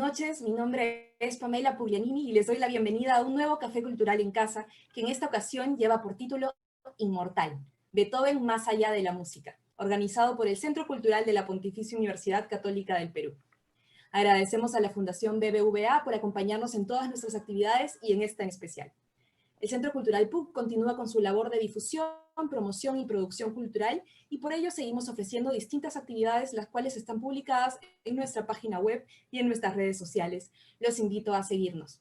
noches, mi nombre es Pamela Puglianini y les doy la bienvenida a un nuevo Café Cultural en Casa, que en esta ocasión lleva por título Inmortal, Beethoven más allá de la música, organizado por el Centro Cultural de la Pontificia Universidad Católica del Perú. Agradecemos a la Fundación BBVA por acompañarnos en todas nuestras actividades y en esta en especial. El Centro Cultural PUC continúa con su labor de difusión, promoción y producción cultural, y por ello seguimos ofreciendo distintas actividades, las cuales están publicadas en nuestra página web y en nuestras redes sociales. Los invito a seguirnos.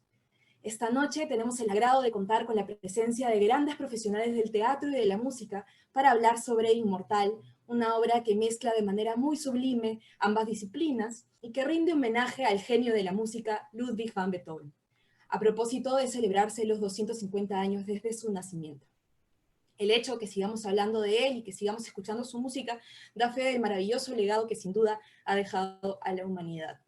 Esta noche tenemos el agrado de contar con la presencia de grandes profesionales del teatro y de la música para hablar sobre Inmortal, una obra que mezcla de manera muy sublime ambas disciplinas y que rinde homenaje al genio de la música Ludwig van Beethoven, a propósito de celebrarse los 250 años desde su nacimiento. El hecho que sigamos hablando de él y que sigamos escuchando su música da fe del maravilloso legado que sin duda ha dejado a la humanidad.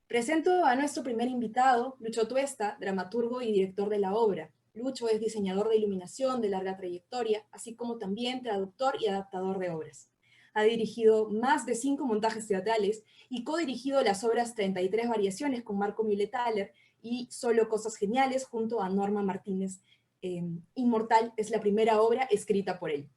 Presento a nuestro primer invitado, Lucho Tuesta, dramaturgo y director de la obra. Lucho es diseñador de iluminación de larga trayectoria, así como también traductor y adaptador de obras. Ha dirigido más de 5 montajes teatrales y codirigido las obras 33 variaciones con Marco Müller-Thaler y Solo Cosas Geniales junto a Norma Martínez. Inmortal es la primera obra escrita por él.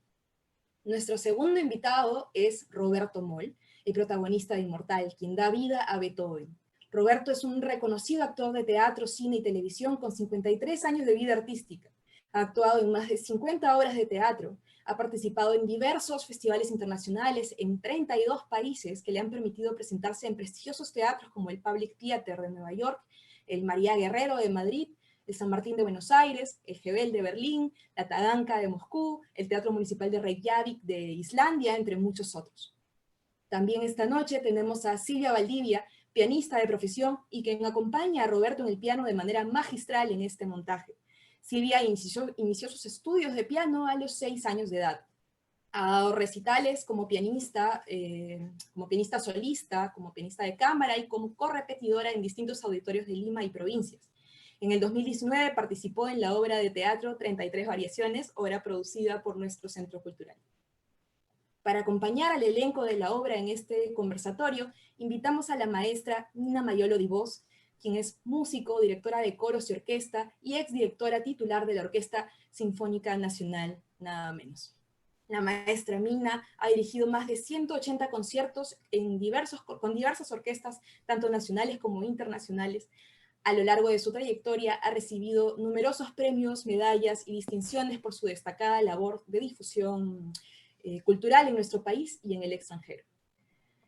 Nuestro segundo invitado es Roberto Moll, el protagonista de Inmortal, quien da vida a Beethoven. Roberto es un reconocido actor de teatro, cine y televisión con 53 años de vida artística. Ha actuado en más de 50 obras de teatro, ha participado en diversos festivales internacionales en 32 países que le han permitido presentarse en prestigiosos teatros como el Public Theater de Nueva York, el María Guerrero de Madrid, el San Martín de Buenos Aires, el Hebel de Berlín, la Taganka de Moscú, el Teatro Municipal de Reykjavik de Islandia, entre muchos otros. También esta noche tenemos a Silvia Valdivia, pianista de profesión y quien acompaña a Roberto en el piano de manera magistral en este montaje. Silvia inició sus estudios de piano a los 6 años de edad. Ha dado recitales como pianista solista, como pianista de cámara y como correpetidora en distintos auditorios de Lima y provincias. En el 2019 participó en la obra de teatro 33 variaciones, obra producida por nuestro Centro Cultural. Para acompañar al elenco de la obra en este conversatorio, invitamos a la maestra Nina Mayolo Di Vos, quien es músico, directora de coros y orquesta, y exdirectora titular de la Orquesta Sinfónica Nacional, nada menos. La maestra Mina ha dirigido más de 180 conciertos con diversas orquestas, tanto nacionales como internacionales. A lo largo de su trayectoria ha recibido numerosos premios, medallas y distinciones por su destacada labor de difusión cultural en nuestro país y en el extranjero.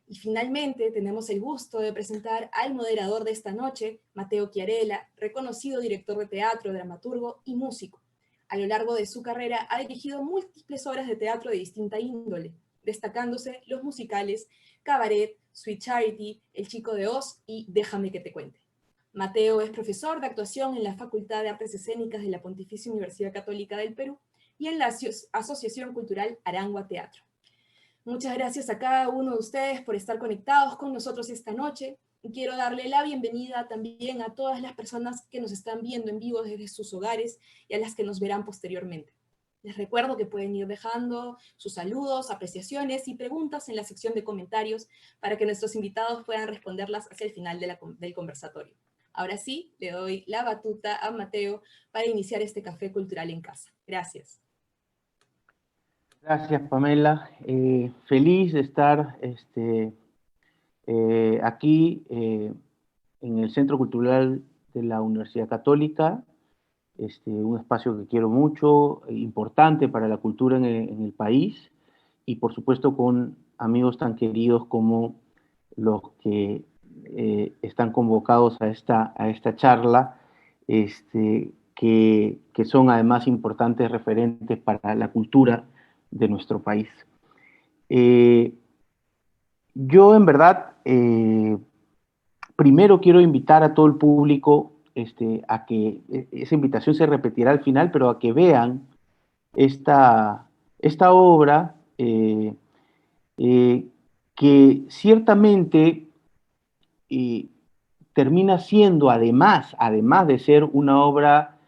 Y finalmente tenemos el gusto de presentar al moderador de esta noche, Mateo Chiarella, reconocido director de teatro, dramaturgo y músico. A lo largo de su carrera ha dirigido múltiples obras de teatro de distinta índole, destacándose los musicales Cabaret, Sweet Charity, El Chico de Oz y Déjame que te cuente. Mateo es profesor de actuación en la Facultad de Artes Escénicas de la Pontificia Universidad Católica del Perú y en la Asociación Cultural Arangua Teatro. Muchas gracias a cada uno de ustedes por estar conectados con nosotros esta noche. Y quiero darle la bienvenida también a todas las personas que nos están viendo en vivo desde sus hogares y a las que nos verán posteriormente. Les recuerdo que pueden ir dejando sus saludos, apreciaciones y preguntas en la sección de comentarios para que nuestros invitados puedan responderlas hacia el final del conversatorio. Ahora sí, le doy la batuta a Mateo para iniciar este Café Cultural en Casa. Gracias. Gracias, Pamela. Feliz de estar aquí en el Centro Cultural de la Universidad Católica, un espacio que quiero mucho, importante para la cultura en el país, y por supuesto con amigos tan queridos como los que están convocados a esta charla, que son además importantes referentes para la cultura de nuestro país. Yo en verdad primero quiero invitar a todo el público a que esa invitación se repetirá al final, pero a que vean esta obra que ciertamente termina siendo, además de ser una obra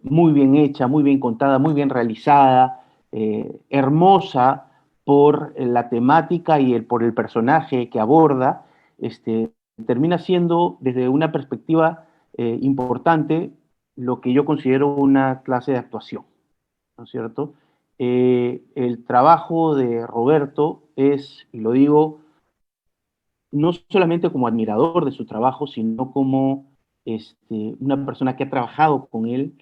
muy bien hecha, muy bien contada, muy bien realizada, hermosa por la temática y por el personaje que aborda, termina siendo, desde una perspectiva importante, lo que yo considero una clase de actuación, ¿no es cierto? El trabajo de Roberto es, y lo digo no solamente como admirador de su trabajo, sino como una persona que ha trabajado con él,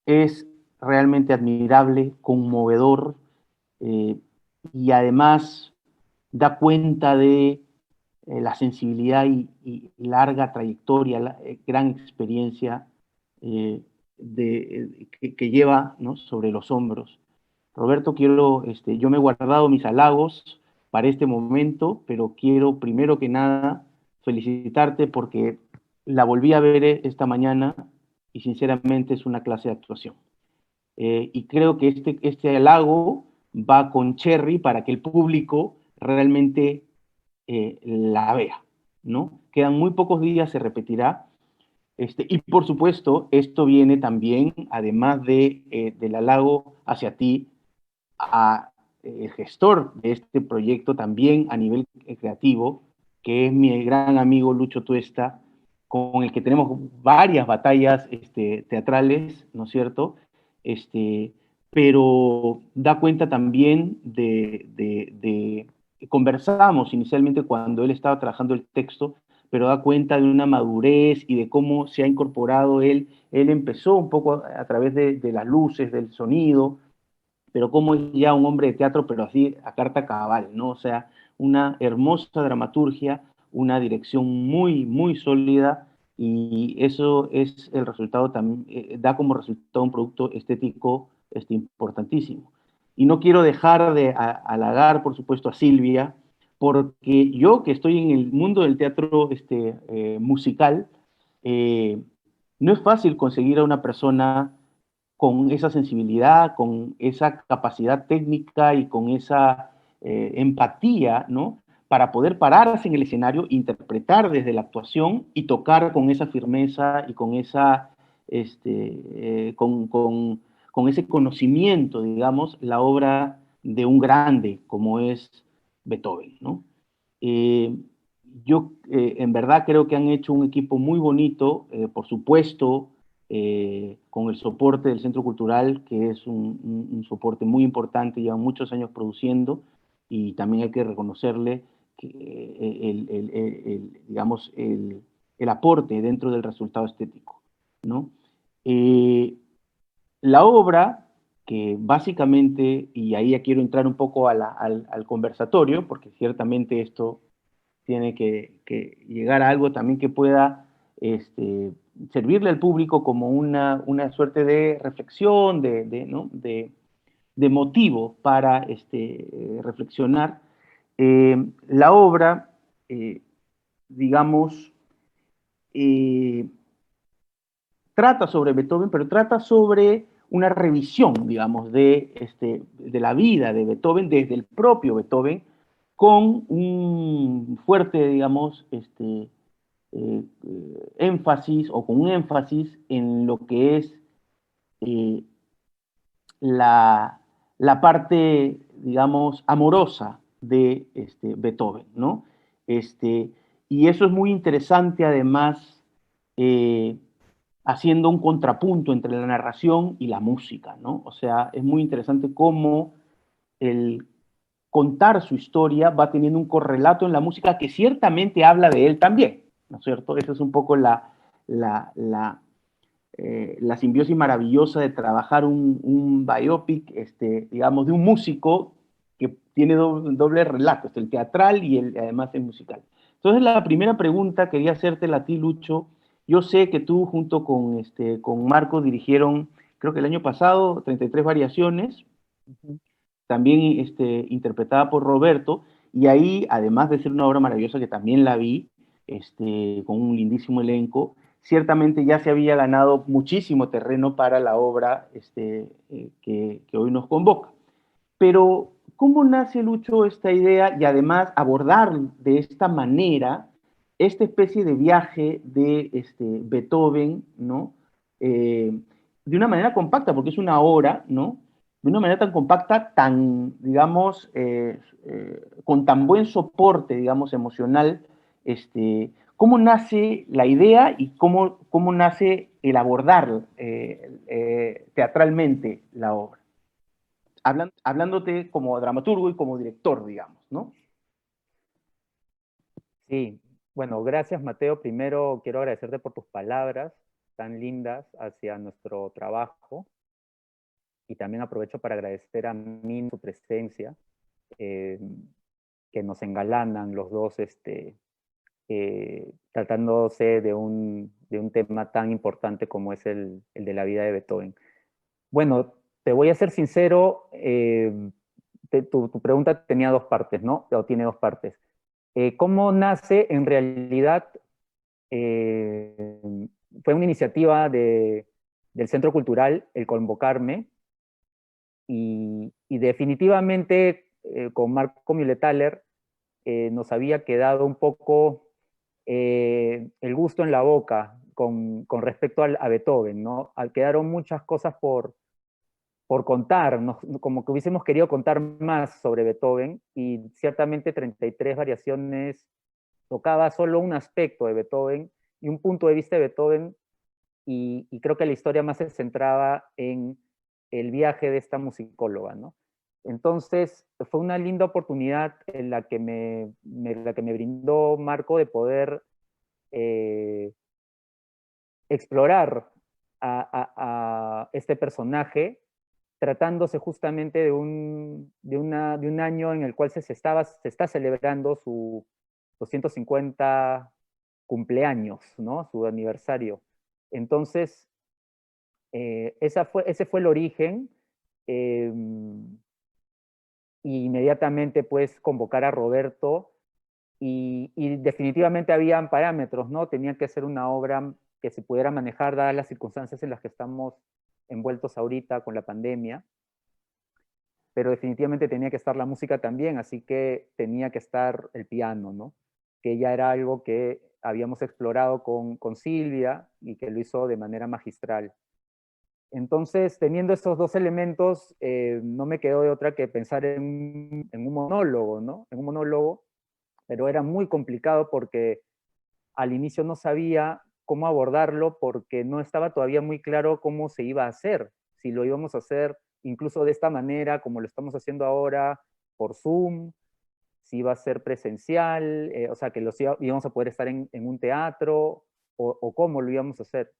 es realmente admirable, conmovedor, eh, y además da cuenta de la sensibilidad y larga trayectoria, gran experiencia que lleva, ¿no?, sobre los hombros. Roberto, yo me he guardado mis halagos para este momento, pero quiero primero que nada felicitarte porque la volví a ver esta mañana y sinceramente es una clase de actuación. Y creo que este halago va con Cherry para que el público realmente la vea, ¿no? Quedan muy pocos días, se repetirá. Y por supuesto, esto viene también, además del halago hacia ti, a el gestor de este proyecto también a nivel creativo, que es mi gran amigo Lucho Tuesta, con el que tenemos varias batallas teatrales, ¿no es cierto? Pero da cuenta también conversamos inicialmente cuando él estaba trabajando el texto, pero da cuenta de una madurez y de cómo se ha incorporado él. Él empezó un poco a través de las luces, del sonido, pero como es ya un hombre de teatro, pero así a carta cabal, ¿no? O sea, una hermosa dramaturgia, una dirección muy, muy sólida, y eso es el resultado también, da como resultado un producto estético importantísimo. Y no quiero dejar de halagar, por supuesto, a Silvia, porque yo que estoy en el mundo del teatro musical, eh, no es fácil conseguir a una persona con esa sensibilidad, con esa capacidad técnica y con esa empatía, ¿no? Para poder pararse en el escenario, interpretar desde la actuación y tocar con esa firmeza y con con ese conocimiento, digamos, la obra de un grande como es Beethoven, ¿no? Eh, yo en verdad creo que han hecho un equipo muy bonito, por supuesto, con el soporte del Centro Cultural, que es un soporte muy importante, llevan muchos años produciendo, y también hay que reconocerle que, digamos, el aporte dentro del resultado estético, ¿no? La obra, que básicamente, y ahí ya quiero entrar un poco al conversatorio, porque ciertamente esto tiene que llegar a algo también que pueda servirle al público como una suerte de reflexión, ¿no?, de motivo para reflexionar. La obra, digamos, eh, trata sobre Beethoven, pero trata sobre una revisión, digamos, de la vida de Beethoven, desde el propio Beethoven, con un fuerte, digamos, énfasis, o con un énfasis en lo que es eh, la, la parte, digamos, amorosa de Beethoven, ¿no? Y eso es muy interesante, además, eh, haciendo un contrapunto entre la narración y la música, ¿no? O sea, es muy interesante cómo el contar su historia va teniendo un correlato en la música que ciertamente habla de él también, ¿no es cierto? Esa es un poco la, la, la simbiosis maravillosa de trabajar un biopic, digamos, de un músico que tiene doble relato, el teatral y además el musical. Entonces, la primera pregunta quería hacértela a ti, Lucho. Yo sé que tú junto con Marco dirigieron, creo que el año pasado, 33 variaciones, también interpretada por Roberto, y ahí, además de ser una obra maravillosa que también la vi, con un lindísimo elenco, ciertamente ya se había ganado muchísimo terreno para la obra que hoy nos convoca. Pero, ¿cómo nace, Lucho, esta idea y además abordar de esta manera esta especie de viaje de Beethoven, ¿no? De una manera compacta, porque es una hora, ¿no? De una manera tan compacta, tan, digamos, con tan buen soporte, digamos, emocional, ¿Cómo nace la idea y cómo nace el abordar teatralmente la obra? Hablándote como dramaturgo y como director, digamos, ¿no? Sí, bueno, gracias Mateo. Primero quiero agradecerte por tus palabras tan lindas hacia nuestro trabajo y también aprovecho para agradecer a Min su presencia, eh, que nos engalanan los dos tratándose de un tema tan importante como es el de la vida de Beethoven. Bueno, te voy a ser sincero, tu pregunta tenía dos partes, ¿no? O tiene dos partes. ¿Cómo nace? En realidad fue una iniciativa del Centro Cultural el convocarme y definitivamente con Marco Mühletaler nos había quedado un poco el gusto en la boca con respecto a Beethoven, ¿no? Quedaron muchas cosas por contar, como que hubiésemos querido contar más sobre Beethoven, y ciertamente 33 variaciones tocaba solo un aspecto de Beethoven y un punto de vista de Beethoven, y creo que la historia más se centraba en el viaje de esta musicóloga, ¿no? Entonces, fue una linda oportunidad en la que la que me brindó Marco de poder explorar a este personaje, tratándose justamente de un año en el cual se está celebrando su 250 cumpleaños, ¿no? Su aniversario. Entonces, ese fue el origen. Eh, y inmediatamente, pues, convocar a Roberto y definitivamente habían parámetros, ¿no? Tenía que ser una obra que se pudiera manejar dadas las circunstancias en las que estamos envueltos ahorita con la pandemia, pero definitivamente tenía que estar la música también, así que tenía que estar el piano, ¿no? Que ya era algo que habíamos explorado con Silvia y que lo hizo de manera magistral. Entonces, teniendo estos dos elementos, no me quedó de otra que pensar en un monólogo, ¿no? En un monólogo, pero era muy complicado porque al inicio no sabía cómo abordarlo porque no estaba todavía muy claro cómo se iba a hacer, si lo íbamos a hacer incluso de esta manera, como lo estamos haciendo ahora, por Zoom, si iba a ser presencial, o sea, que íbamos a poder estar en un teatro, o cómo lo íbamos a hacer.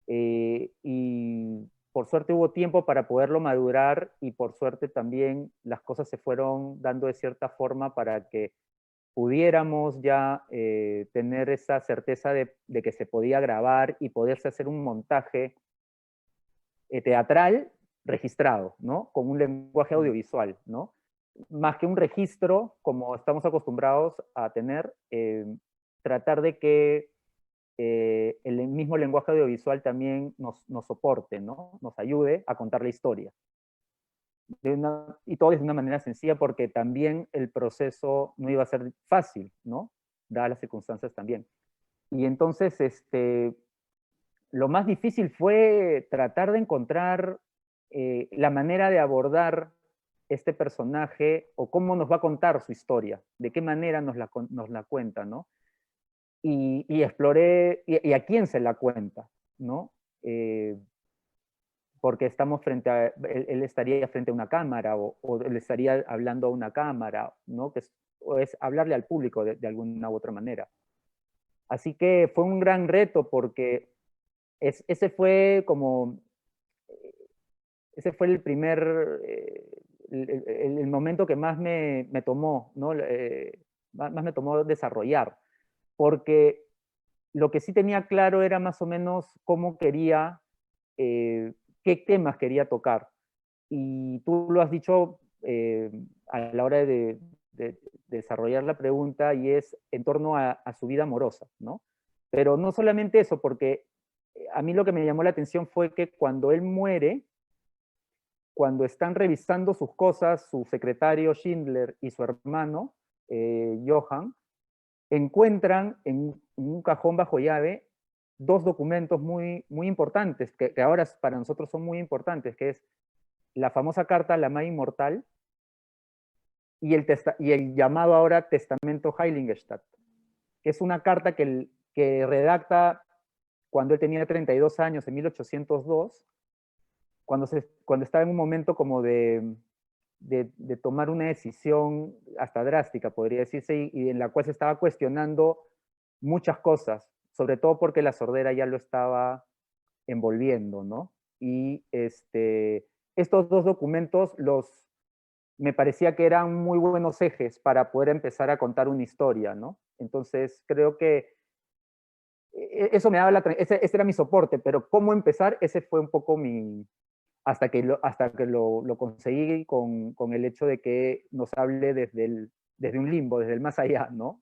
Y por suerte hubo tiempo para poderlo madurar y por suerte también las cosas se fueron dando de cierta forma para que pudiéramos ya tener esa certeza de que se podía grabar y poderse hacer un montaje teatral registrado, ¿no? Con un lenguaje audiovisual, ¿no? Más que un registro, como estamos acostumbrados a tener, tratar de que el mismo lenguaje audiovisual también nos soporte, ¿no? Nos ayude a contar la historia. Y todo de una manera sencilla porque también el proceso no iba a ser fácil, ¿no? Dadas las circunstancias también. Y entonces, lo más difícil fue tratar de encontrar la manera de abordar este personaje o cómo nos va a contar su historia, de qué manera nos la cuenta, ¿no? Y exploré, y a quién se la cuenta, ¿no? Porque estamos él estaría frente a una cámara o él estaría hablando a una cámara, ¿no? O es hablarle al público de alguna u otra manera. Así que fue un gran reto porque ese fue como, ese fue el primer, el momento que más me tomó, ¿no? Más me tomó desarrollar, porque lo que sí tenía claro era más o menos cómo quería, qué temas quería tocar. Y tú lo has dicho a la hora de desarrollar la pregunta, y es en torno a su vida amorosa, ¿no? Pero no solamente eso, porque a mí lo que me llamó la atención fue que cuando él muere, cuando están revisando sus cosas, su secretario Schindler y su hermano, Johann, encuentran en un cajón bajo llave dos documentos muy importantes, que ahora para nosotros son muy importantes, que es la famosa carta a la Madre Inmortal y el llamado ahora Testamento Heiligenstadt. que es una carta que redacta cuando él tenía 32 años, en 1802, cuando estaba en un momento como de tomar una decisión hasta drástica, podría decirse, y en la cual se estaba cuestionando muchas cosas, sobre todo porque la sordera ya lo estaba envolviendo, ¿no? Y estos dos documentos me parecía que eran muy buenos ejes para poder empezar a contar una historia, ¿no? Entonces, creo que eso me daba ese era mi soporte, pero cómo empezar, ese fue un poco hasta que lo conseguí con el hecho de que nos hable desde un limbo, desde el más allá, ¿no?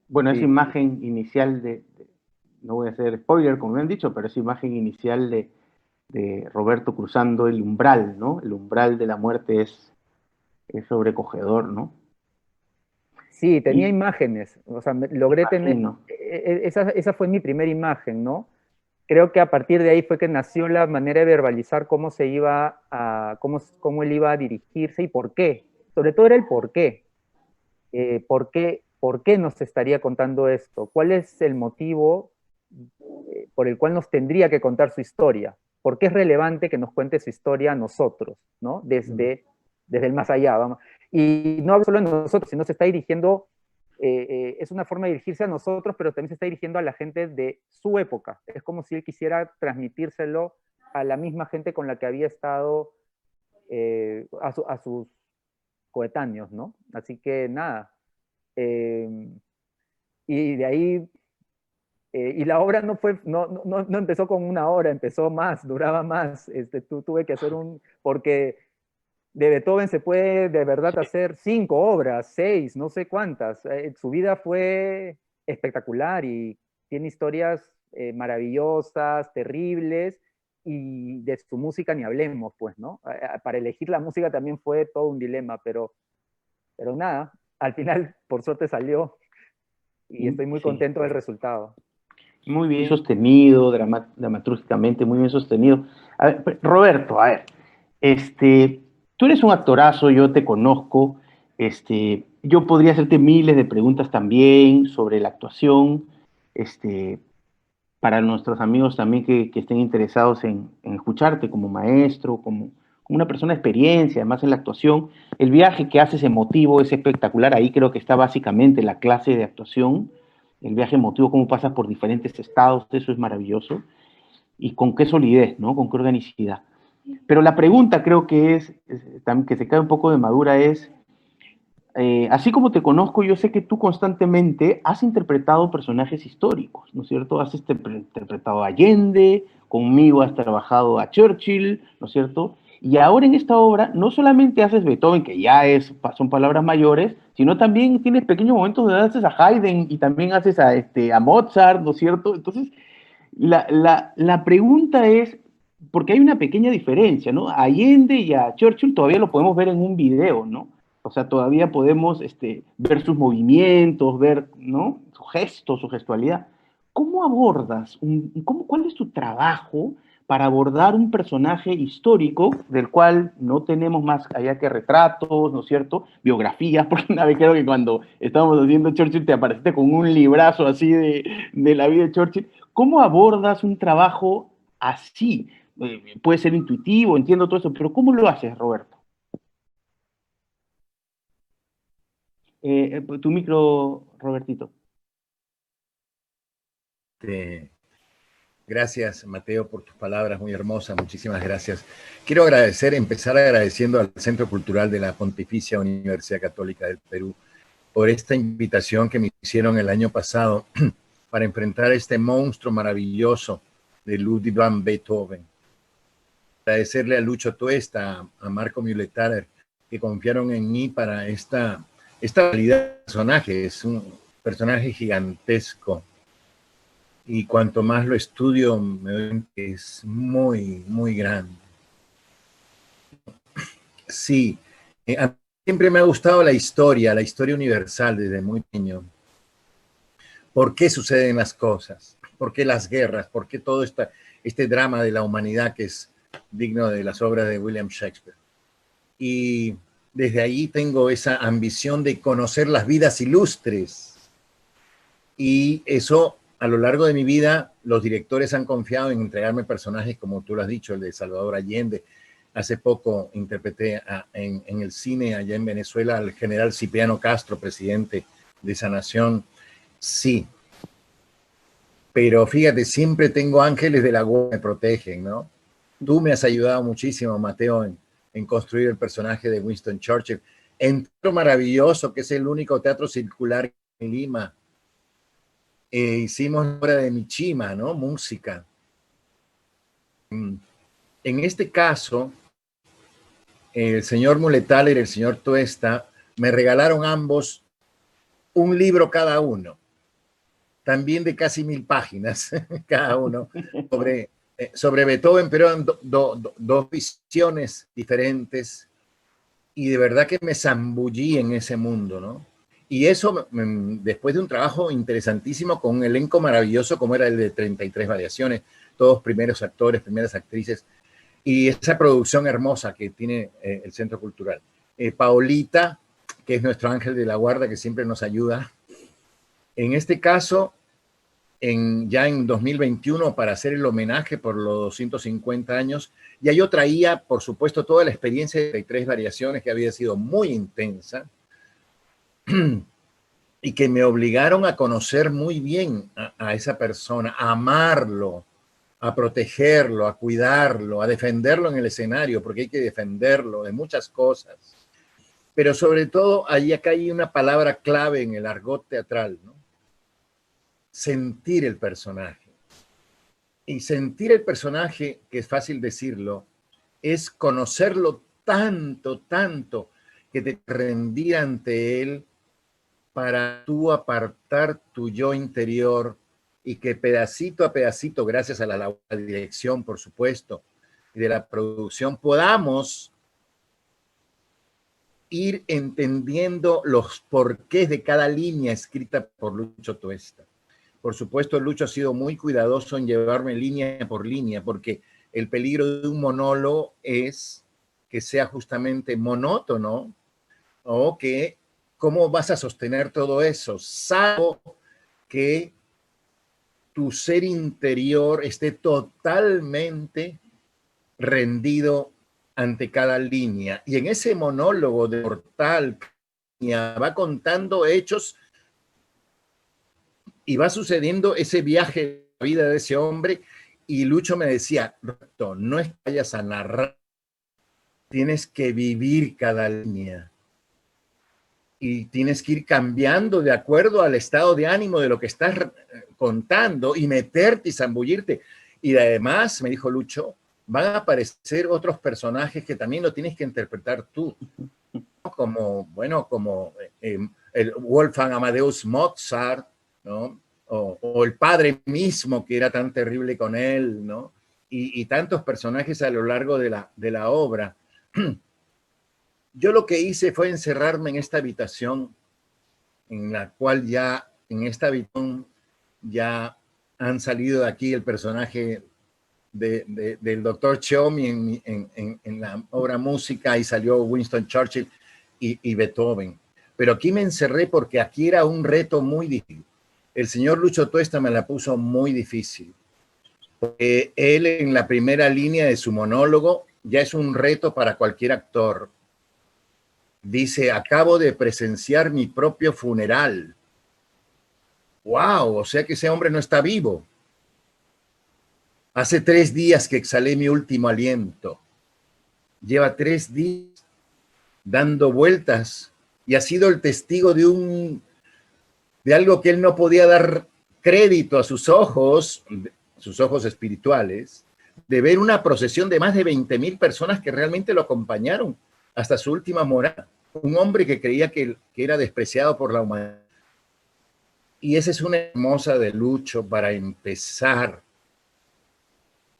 Bueno, Sí. esa imagen inicial no voy a hacer spoiler, como me han dicho, pero esa imagen inicial de Roberto cruzando el umbral, ¿no? El umbral de la muerte es sobrecogedor, ¿no? Sí, tenía Y imágenes, o sea, logré tener, imagino. esa fue mi primera imagen, ¿no? Creo que a partir de ahí fue que nació la manera de verbalizar cómo cómo él iba a dirigirse y por qué. Sobre todo era el por qué. ¿Por qué nos estaría contando esto? ¿Cuál es el motivo por el cual nos tendría que contar su historia? ¿Por qué es relevante que nos cuente su historia a nosotros, ¿no? Desde el más allá, vamos. Y no hablo solo de nosotros, sino se está dirigiendo, es una forma de dirigirse a nosotros, pero también se está dirigiendo a la gente de su época. Es como si él quisiera transmitírselo a la misma gente con la que había estado, a sus coetáneos, ¿no? Así que nada. Y de ahí, y la obra no empezó con una hora, empezó más, duraba más. Tuve que hacer porque de Beethoven se puede de verdad hacer 5 obras, 6, no sé cuántas. Su vida fue espectacular y tiene historias maravillosas, terribles, y de su música ni hablemos, pues, ¿no? Para elegir la música también fue todo un dilema, pero nada, al final, por suerte salió, y estoy muy Sí. contento del resultado. Muy bien sostenido, dramatúrgicamente, muy bien sostenido. A ver, Roberto, a ver, tú eres un actorazo, yo te conozco, yo podría hacerte miles de preguntas también sobre la actuación, para nuestros amigos también que estén interesados en escucharte como maestro, como una persona de experiencia, además en la actuación. El viaje que haces emotivo es espectacular, ahí creo que está básicamente la clase de actuación, el viaje emotivo, cómo pasas por diferentes estados, eso es maravilloso, y con qué solidez, ¿no? Con qué organicidad. Pero la pregunta creo que también que se cae un poco de madura es, así como te conozco, yo sé que tú constantemente has interpretado personajes históricos, ¿no es cierto? Has interpretado a Allende, conmigo has trabajado a Churchill, ¿no es cierto? Y ahora en esta obra no solamente haces Beethoven, que ya son palabras mayores, sino también tienes pequeños momentos donde haces a Haydn y también haces a Mozart, ¿no es cierto? Entonces, la pregunta es, porque hay una pequeña diferencia, ¿no? A Allende y a Churchill todavía lo podemos ver en un video, ¿no? O sea, todavía podemos ver sus movimientos, ver, ¿no? Su gesto, su gestualidad. ¿Cómo abordas, cuál es tu trabajo para abordar un personaje histórico del cual no tenemos más allá que retratos, ¿no es cierto? Biografías, porque una vez creo que cuando estábamos haciendo Churchill te apareciste con un librazo así de la vida de Churchill. ¿Cómo abordas un trabajo así? Puede ser intuitivo, entiendo todo eso, pero ¿cómo lo haces, Roberto? Tu micro, Robertito. Gracias, Mateo, por tus palabras muy hermosas. Muchísimas gracias. Quiero empezar agradeciendo al Centro Cultural de la Pontificia Universidad Católica del Perú por esta invitación que me hicieron el año pasado para enfrentar este monstruo maravilloso de Ludwig van Beethoven. Agradecerle a Lucho Tuesta, a Marco Mulethaler, que confiaron en mí para esta calidad de personaje. Es un personaje gigantesco. Y cuanto más lo estudio, me doy cuenta que es muy, muy grande. Sí, a mí siempre me ha gustado la historia universal desde muy pequeño. ¿Por qué suceden las cosas? ¿Por qué las guerras? ¿Por qué todo este drama de la humanidad que es digno de las obras de William Shakespeare? Y desde ahí tengo esa ambición de conocer las vidas ilustres. Y eso, a lo largo de mi vida, los directores han confiado en entregarme personajes, como tú lo has dicho, el de Salvador Allende. Hace poco interpreté en el cine allá en Venezuela al general Cipriano Castro, presidente de esa nación. Sí, pero fíjate, siempre tengo ángeles de la guarda que me protegen, ¿no? Tú me has ayudado muchísimo, Mateo, en construir el personaje de Winston Churchill. En Teatro Maravilloso, que es el único teatro circular en Lima, hicimos la obra de Michima, ¿no? Música. En este caso, el señor Muletaler y el señor Tuesta me regalaron ambos un libro cada uno, también de casi 1000 páginas cada uno, sobre Beethoven, pero eran dos visiones diferentes, y de verdad que me zambullí en ese mundo, ¿no? Y eso después de un trabajo interesantísimo con un elenco maravilloso como era el de 33 Variaciones, todos primeros actores, primeras actrices, y esa producción hermosa que tiene el Centro Cultural. Paolita, que es nuestro ángel de la guarda, que siempre nos ayuda. En este caso, ya en 2021, para hacer el homenaje por los 250 años, ya yo traía, por supuesto, toda la experiencia de 33 Variaciones, que había sido muy intensa, y que me obligaron a conocer muy bien a esa persona, a amarlo, a protegerlo, a cuidarlo, a defenderlo en el escenario, porque hay que defenderlo de muchas cosas. Pero sobre todo, acá hay una palabra clave en el argot teatral, ¿no? Sentir el personaje. Y sentir el personaje, que es fácil decirlo, es conocerlo tanto, tanto, que te rendir ante él para tú apartar tu yo interior y que pedacito a pedacito, gracias a la dirección, por supuesto, y de la producción, podamos ir entendiendo los porqués de cada línea escrita por Lucho Tuesta. Por supuesto, Lucho ha sido muy cuidadoso en llevarme línea por línea, porque el peligro de un monólogo es que sea justamente monótono, o que ¿cómo vas a sostener todo eso? Salvo que tu ser interior esté totalmente rendido ante cada línea. Y en ese monólogo de Mortal va contando hechos y va sucediendo ese viaje de la vida de ese hombre. Y Lucho me decía, no es que vayas a narrar, tienes que vivir cada línea. Y tienes que ir cambiando de acuerdo al estado de ánimo de lo que estás contando y meterte y zambullirte. Y además, me dijo Lucho, van a aparecer otros personajes que también lo tienes que interpretar tú. Como, bueno, como el Wolfgang Amadeus Mozart, ¿no? O el padre mismo, que era tan terrible con él, ¿no? Y tantos personajes a lo largo de la obra. Yo lo que hice fue encerrarme en esta habitación, en la cual ya, en esta habitación, ya han salido de aquí el personaje del Dr. Chomi en la obra Música, y salió Winston Churchill y Beethoven. Pero aquí me encerré porque aquí era un reto muy difícil. El señor Lucho Tuesta me la puso muy difícil. Porque él, en la primera línea de su monólogo, ya es un reto para cualquier actor. Dice, acabo de presenciar mi propio funeral. ¡Wow! O sea que ese hombre no está vivo. Hace 3 días que exhalé mi último aliento. Lleva 3 días dando vueltas y ha sido el testigo de algo que él no podía dar crédito a sus ojos espirituales, de ver una procesión de más de 20,000 personas que realmente lo acompañaron hasta su última morada. Un hombre que creía que era despreciado por la humanidad. Y esa es una hermosa de Lucho para empezar.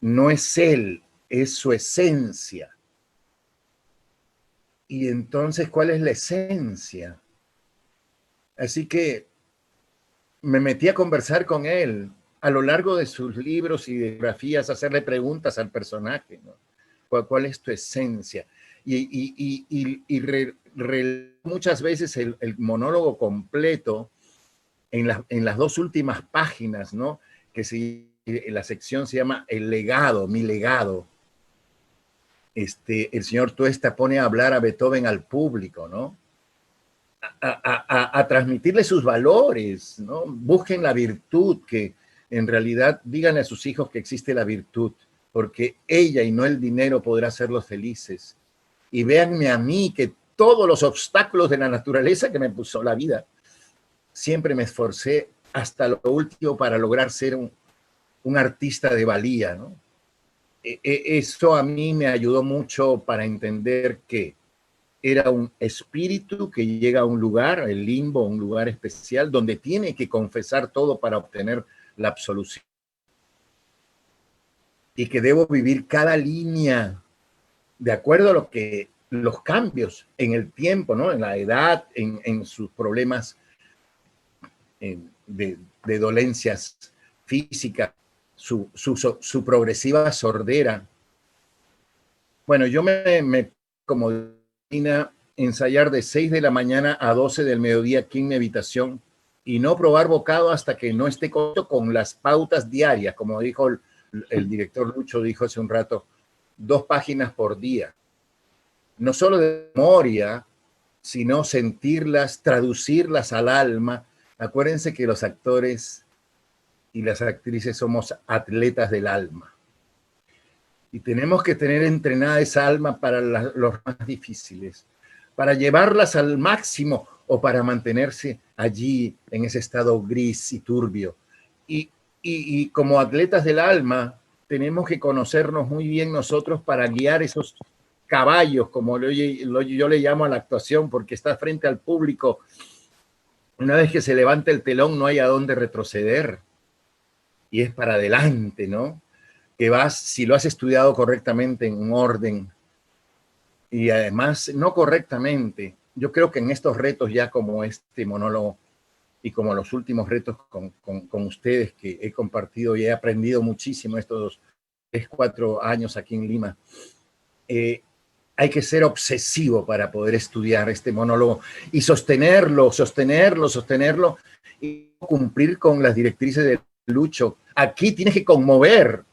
No es él, es su esencia. Y entonces, ¿cuál es la esencia? Así que me metí a conversar con él a lo largo de sus libros y biografías, hacerle preguntas al personaje, ¿no? ¿Cuál es tu esencia? Y muchas veces el monólogo completo en las dos últimas páginas, ¿no? La sección se llama El legado, mi legado. El señor Tuesta pone a hablar a Beethoven al público, ¿no? A transmitirle sus valores, ¿no? Busquen la virtud, que en realidad díganle a sus hijos que existe la virtud, porque ella y no el dinero podrá hacerlos felices. Y véanme a mí, que todos los obstáculos de la naturaleza que me puso la vida, siempre me esforcé hasta lo último para lograr ser un artista de valía, ¿no? Eso a mí me ayudó mucho para entender que era un espíritu que llega a un lugar, el limbo, un lugar especial, donde tiene que confesar todo para obtener la absolución. Y que debo vivir cada línea de acuerdo a los cambios en el tiempo, ¿no? En la edad, en sus problemas de dolencias físicas, su progresiva sordera. Bueno, yo como ensayar de 6 de la mañana a 12 del mediodía aquí en mi habitación y no probar bocado hasta que no esté con las pautas diarias, como dijo el director Lucho, dijo hace un rato, 2 páginas por día. No solo de memoria, sino sentirlas, traducirlas al alma. Acuérdense que los actores y las actrices somos atletas del alma. Y tenemos que tener entrenada esa alma para los más difíciles, para llevarlas al máximo o para mantenerse allí en ese estado gris y turbio. Y como atletas del alma, tenemos que conocernos muy bien nosotros para guiar esos caballos, como yo le llamo a la actuación, porque está frente al público. Una vez que se levanta el telón, no hay a dónde retroceder. Y es para adelante, ¿no? Que vas, si lo has estudiado correctamente, en un orden, y además no correctamente. Yo creo que en estos retos ya como este monólogo y como los últimos retos con ustedes que he compartido y he aprendido muchísimo estos 3-4 años aquí en Lima, hay que ser obsesivo para poder estudiar este monólogo y sostenerlo y cumplir con las directrices de Lucho. Aquí tienes que conmover,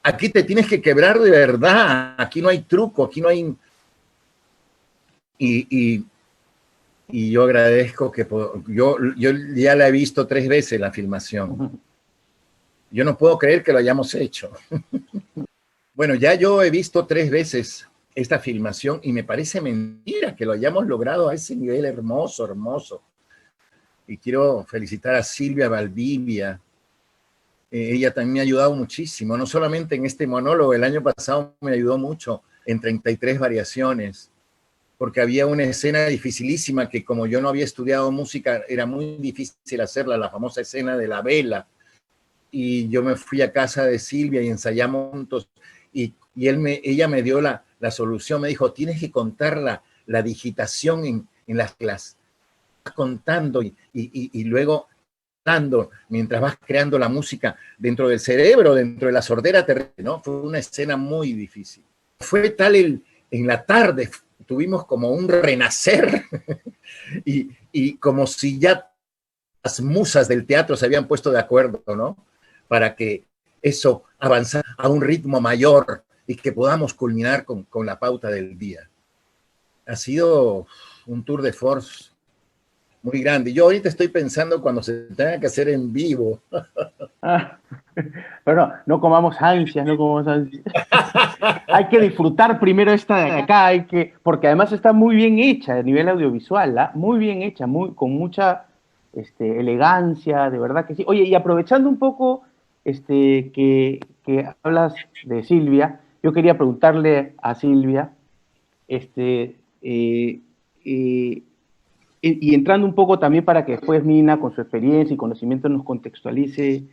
aquí te tienes que quebrar de verdad, aquí no hay truco, aquí no hay... Y yo agradezco que yo ya la he visto 3 veces la filmación. Yo no puedo creer que lo hayamos hecho. Bueno, ya yo he visto 3 veces esta filmación y me parece mentira que lo hayamos logrado a ese nivel hermoso, hermoso. Y quiero felicitar a Silvia Valdivia. Ella también me ha ayudado muchísimo, no solamente en este monólogo, el año pasado me ayudó mucho en 33 variaciones, porque había una escena dificilísima que como yo no había estudiado música, era muy difícil hacerla, la famosa escena de la vela. Y yo me fui a casa de Silvia y ensayamos juntos, y ella me dio la solución, me dijo, tienes que contar la digitación en las clases, contando y luego dando, mientras vas creando la música dentro del cerebro, dentro de la sordera terrestre, ¿no? Fue una escena muy difícil. Fue tal en la tarde, tuvimos como un renacer y como si ya las musas del teatro se habían puesto de acuerdo, ¿no? Para que eso avanzara a un ritmo mayor y que podamos culminar con la pauta del día. Ha sido un tour de force muy grande. Yo ahorita estoy pensando cuando se tenga que hacer en vivo. Pero no comamos ansias, no comamos ansias. Hay que disfrutar primero esta de acá, porque además está muy bien hecha a nivel audiovisual, ¿eh? Muy bien hecha, con mucha elegancia, de verdad que sí. Oye, y aprovechando un poco que hablas de Silvia, yo quería preguntarle a Silvia, y entrando un poco también para que después Nina, con su experiencia y conocimiento, nos contextualice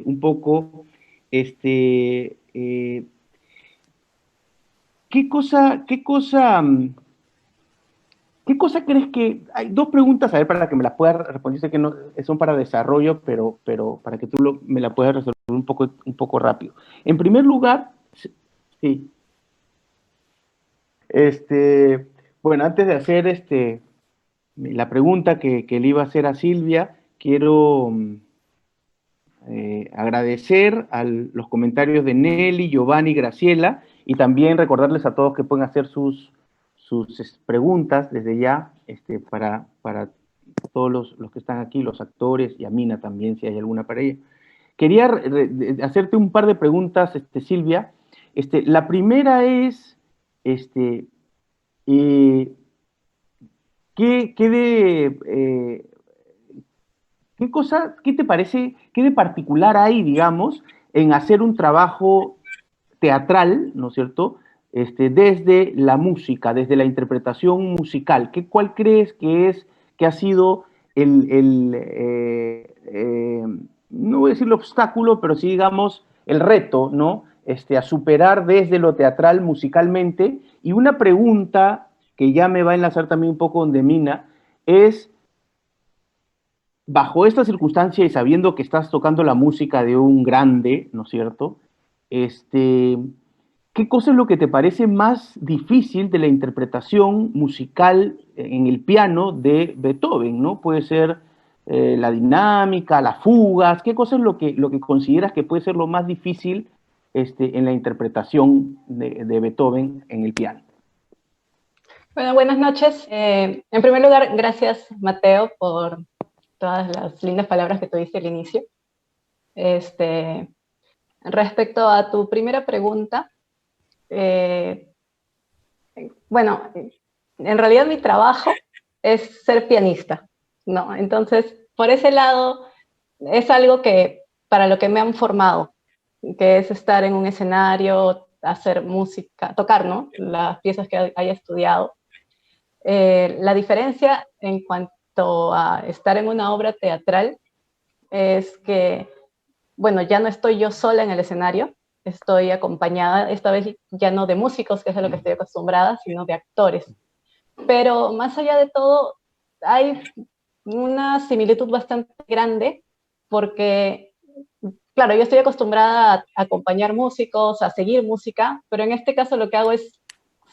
un poco, ¿qué cosa crees que... Hay 2 preguntas, a ver, para que me las puedas responder, sé que no, son para desarrollo, pero para que tú me la puedas resolver un poco rápido. En primer lugar, sí. Bueno, antes de hacer la pregunta que le iba a hacer a Silvia, quiero agradecer a los comentarios de Nelly, Giovanni, Graciela, y también recordarles a todos que pueden hacer sus preguntas desde ya para todos los que están aquí, los actores, y a Mina también, si hay alguna para ella. Quería hacerte un par de preguntas, Silvia. La primera es, ¿qué te parece, qué de particular hay, digamos, en hacer un trabajo teatral, ¿no es cierto?, desde la música, desde la interpretación musical? ¿Cuál crees que ha sido no voy a decir el obstáculo, pero sí, digamos, el reto, ¿no?, a superar desde lo teatral musicalmente? Y una pregunta que ya me va a enlazar también un poco donde Mina, es, bajo esta circunstancia y sabiendo que estás tocando la música de un grande, ¿no es cierto?, ¿qué cosa es lo que te parece más difícil de la interpretación musical en el piano de Beethoven, ¿no? Puede ser la dinámica, las fugas. ¿Qué cosa es lo que consideras que puede ser lo más difícil en la interpretación de Beethoven en el piano? Bueno, buenas noches. En primer lugar, gracias, Mateo, por todas las lindas palabras que tuviste al inicio. Respecto a tu primera pregunta, bueno, en realidad mi trabajo es ser pianista, ¿no? Entonces, por ese lado, es algo que, para lo que me han formado, que es estar en un escenario, hacer música, tocar, ¿no?, las piezas que haya estudiado. La diferencia en cuanto a estar en una obra teatral es que, bueno, ya no estoy yo sola en el escenario, estoy acompañada, esta vez ya no de músicos, que es a lo que estoy acostumbrada, sino de actores. Pero más allá de todo, hay una similitud bastante grande, porque, claro, yo estoy acostumbrada a acompañar músicos, a seguir música, pero en este caso lo que hago es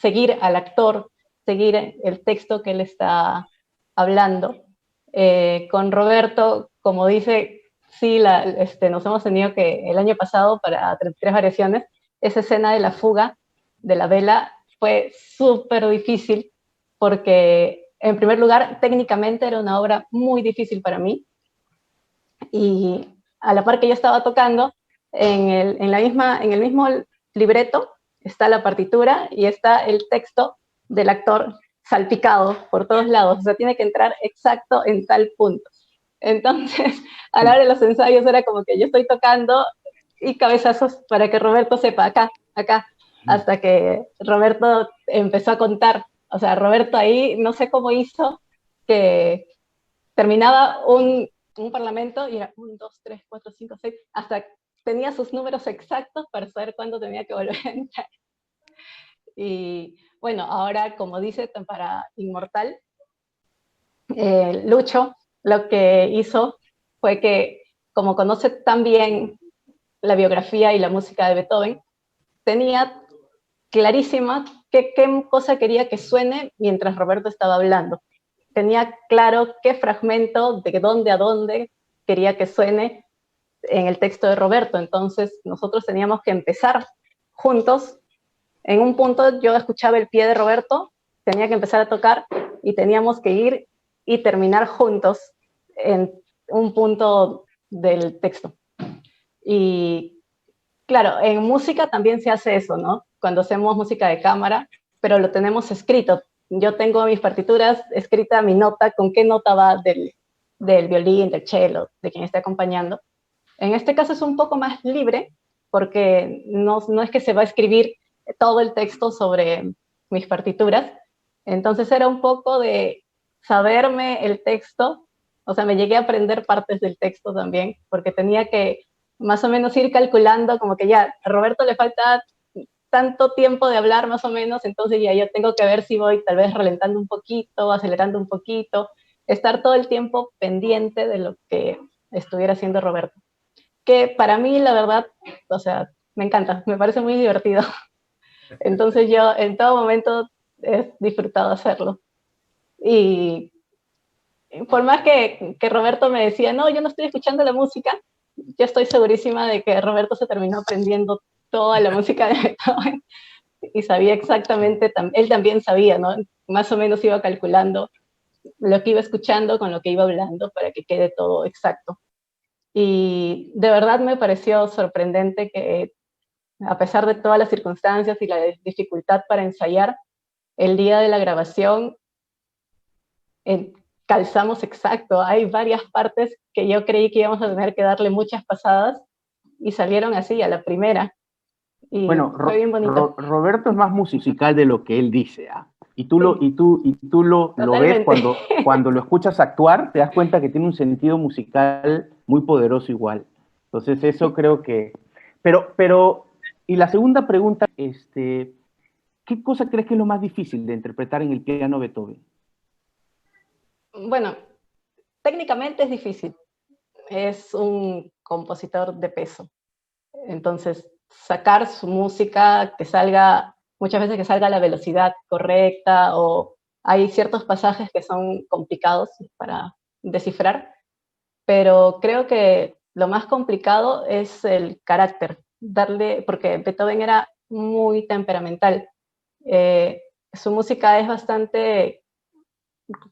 seguir al actor, seguir el texto que él está hablando. Con Roberto, como dice, sí, nos hemos tenido que, el año pasado, para 33 variaciones, esa escena de la fuga de la vela fue súper difícil, porque, en primer lugar, técnicamente era una obra muy difícil para mí, y a la par que yo estaba tocando, en el mismo libreto está la partitura y está el texto del actor salpicado por todos lados, o sea, tiene que entrar exacto en tal punto. Entonces, a la hora de los ensayos era como que yo estoy tocando y cabezazos para que Roberto sepa, acá, acá, hasta que Roberto empezó a contar. O sea, Roberto ahí, no sé cómo hizo, que terminaba un parlamento y era 1, 2, 3, 4, 5, 6, hasta tenía sus números exactos para saber cuándo tenía que volver a entrar. Y bueno, ahora, como dice, para Inmortal, Lucho lo que hizo fue que, como conoce tan bien la biografía y la música de Beethoven, tenía clarísima qué cosa quería que suene mientras Roberto estaba hablando. Tenía claro qué fragmento, de dónde a dónde quería que suene en el texto de Roberto. Entonces nosotros teníamos que empezar juntos. En un punto yo escuchaba el pie de Roberto, tenía que empezar a tocar y teníamos que ir y terminar juntos en un punto del texto. Y claro, en música también se hace eso, ¿no? Cuando hacemos música de cámara, pero lo tenemos escrito. Yo tengo mis partituras escrita mi nota, con qué nota va del violín, del cello, de quien esté acompañando. En este caso es un poco más libre, porque no es que se va a escribir todo el texto sobre mis partituras. Entonces era un poco de saberme el texto, o sea, me llegué a aprender partes del texto también, porque tenía que más o menos ir calculando como que ya, a Roberto le falta tanto tiempo de hablar más o menos, entonces ya yo tengo que ver si voy tal vez ralentando un poquito, acelerando un poquito, estar todo el tiempo pendiente de lo que estuviera haciendo Roberto. Que para mí, la verdad, o sea, me encanta, me parece muy divertido. Entonces yo en todo momento he disfrutado hacerlo. Y por más que Roberto me decía, no, yo no estoy escuchando la música, yo estoy segurísima de que Roberto se terminó aprendiendo toda la música de Beethoven y sabía exactamente, él también sabía, ¿no? Más o menos iba calculando lo que iba escuchando con lo que iba hablando para que quede todo exacto. Y de verdad me pareció sorprendente que, a pesar de todas las circunstancias y la dificultad para ensayar, el día de la grabación calzamos exacto. Hay varias partes que yo creí que íbamos a tener que darle muchas pasadas y salieron así, a la primera. Y bueno, fue bien bonito. Roberto es más musical de lo que él dice, ¿ah? Y tú lo ves cuando lo escuchas actuar, te das cuenta que tiene un sentido musical muy poderoso igual. Entonces eso creo que... Pero, y la segunda pregunta, ¿qué cosa crees que es lo más difícil de interpretar en el piano Beethoven? Bueno, técnicamente es difícil. Es un compositor de peso. Entonces, sacar su música, que salga, muchas veces que salga a la velocidad correcta, o hay ciertos pasajes que son complicados para descifrar, pero creo que lo más complicado es el carácter, porque Beethoven era muy temperamental. Su música es bastante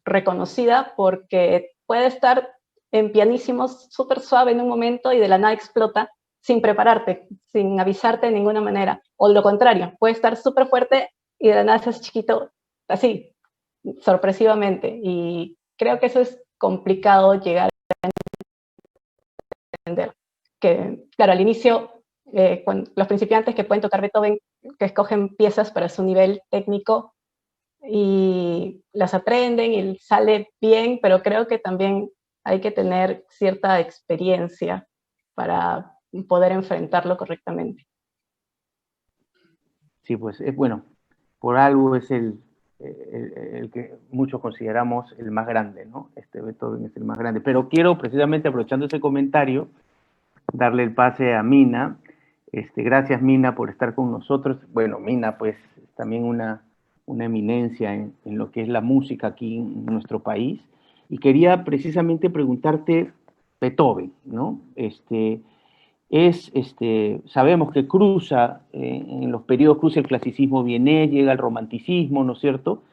reconocida porque puede estar en pianísimos súper suave en un momento y de la nada explota sin prepararte, sin avisarte de ninguna manera. O lo contrario, puede estar súper fuerte y de la nada es chiquito, así, sorpresivamente. Y creo que eso es complicado llegar a entender. Que, claro, al inicio, los principiantes que pueden tocar Beethoven, que escogen piezas para su nivel técnico, y las aprenden y sale bien, pero creo que también hay que tener cierta experiencia para poder enfrentarlo correctamente. Sí, pues bueno, por algo es el que muchos consideramos el más grande, ¿no? Beethoven es el más grande. Pero quiero, precisamente aprovechando ese comentario, darle el pase a Mina. Gracias, Mina, por estar con nosotros. Bueno, Mina, pues, es también una eminencia en lo que es la música aquí en nuestro país. Y quería precisamente preguntarte, Beethoven, ¿no? Sabemos que cruza, en los periodos cruza el clasicismo vienés, llega el romanticismo, ¿no es cierto?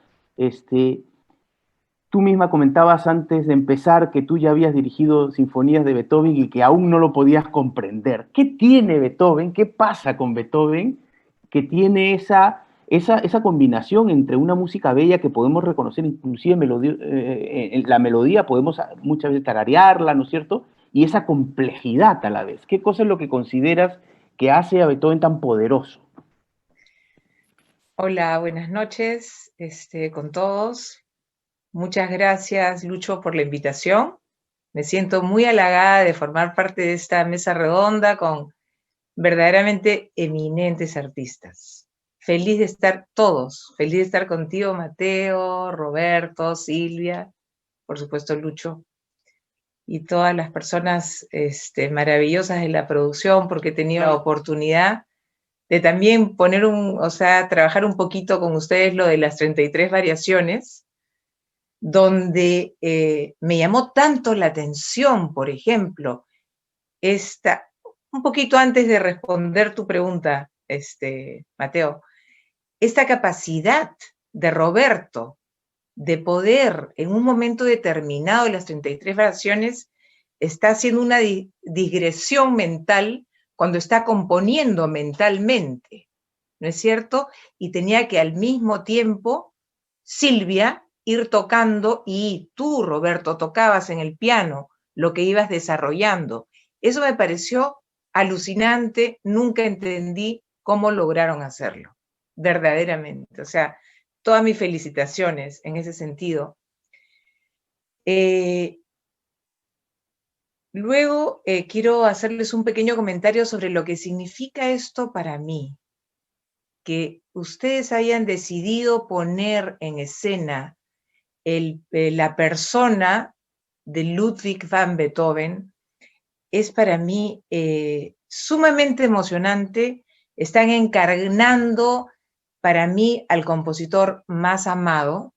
Tú misma comentabas antes de empezar que tú ya habías dirigido sinfonías de Beethoven y que aún no lo podías comprender. ¿Qué tiene Beethoven? ¿Qué pasa con Beethoven que tiene esa combinación entre una música bella que podemos reconocer, inclusive la melodía podemos muchas veces tararearla, ¿no es cierto? Y esa complejidad a la vez. ¿Qué cosa es lo que consideras que hace a Beethoven tan poderoso? Hola, buenas noches con todos. Muchas gracias, Lucho, por la invitación. Me siento muy halagada de formar parte de esta mesa redonda con verdaderamente eminentes artistas. Feliz de estar todos, feliz de estar contigo, Mateo, Roberto, Silvia, por supuesto, Lucho, y todas las personas maravillosas de la producción, porque he tenido la oportunidad de también trabajar un poquito con ustedes lo de las 33 variaciones, donde me llamó tanto la atención, por ejemplo, un poquito antes de responder tu pregunta, Mateo, esta capacidad de Roberto de poder en un momento determinado de las 33 variaciones está haciendo una digresión mental cuando está componiendo mentalmente, ¿no es cierto? Y tenía que al mismo tiempo Silvia ir tocando y tú, Roberto, tocabas en el piano lo que ibas desarrollando. Eso me pareció alucinante, nunca entendí cómo lograron hacerlo, verdaderamente. O sea, todas mis felicitaciones en ese sentido. Luego quiero hacerles un pequeño comentario sobre lo que significa esto para mí. Que ustedes hayan decidido poner en escena la persona de Ludwig van Beethoven es para mí sumamente emocionante. Están encarnando para mí al compositor más amado,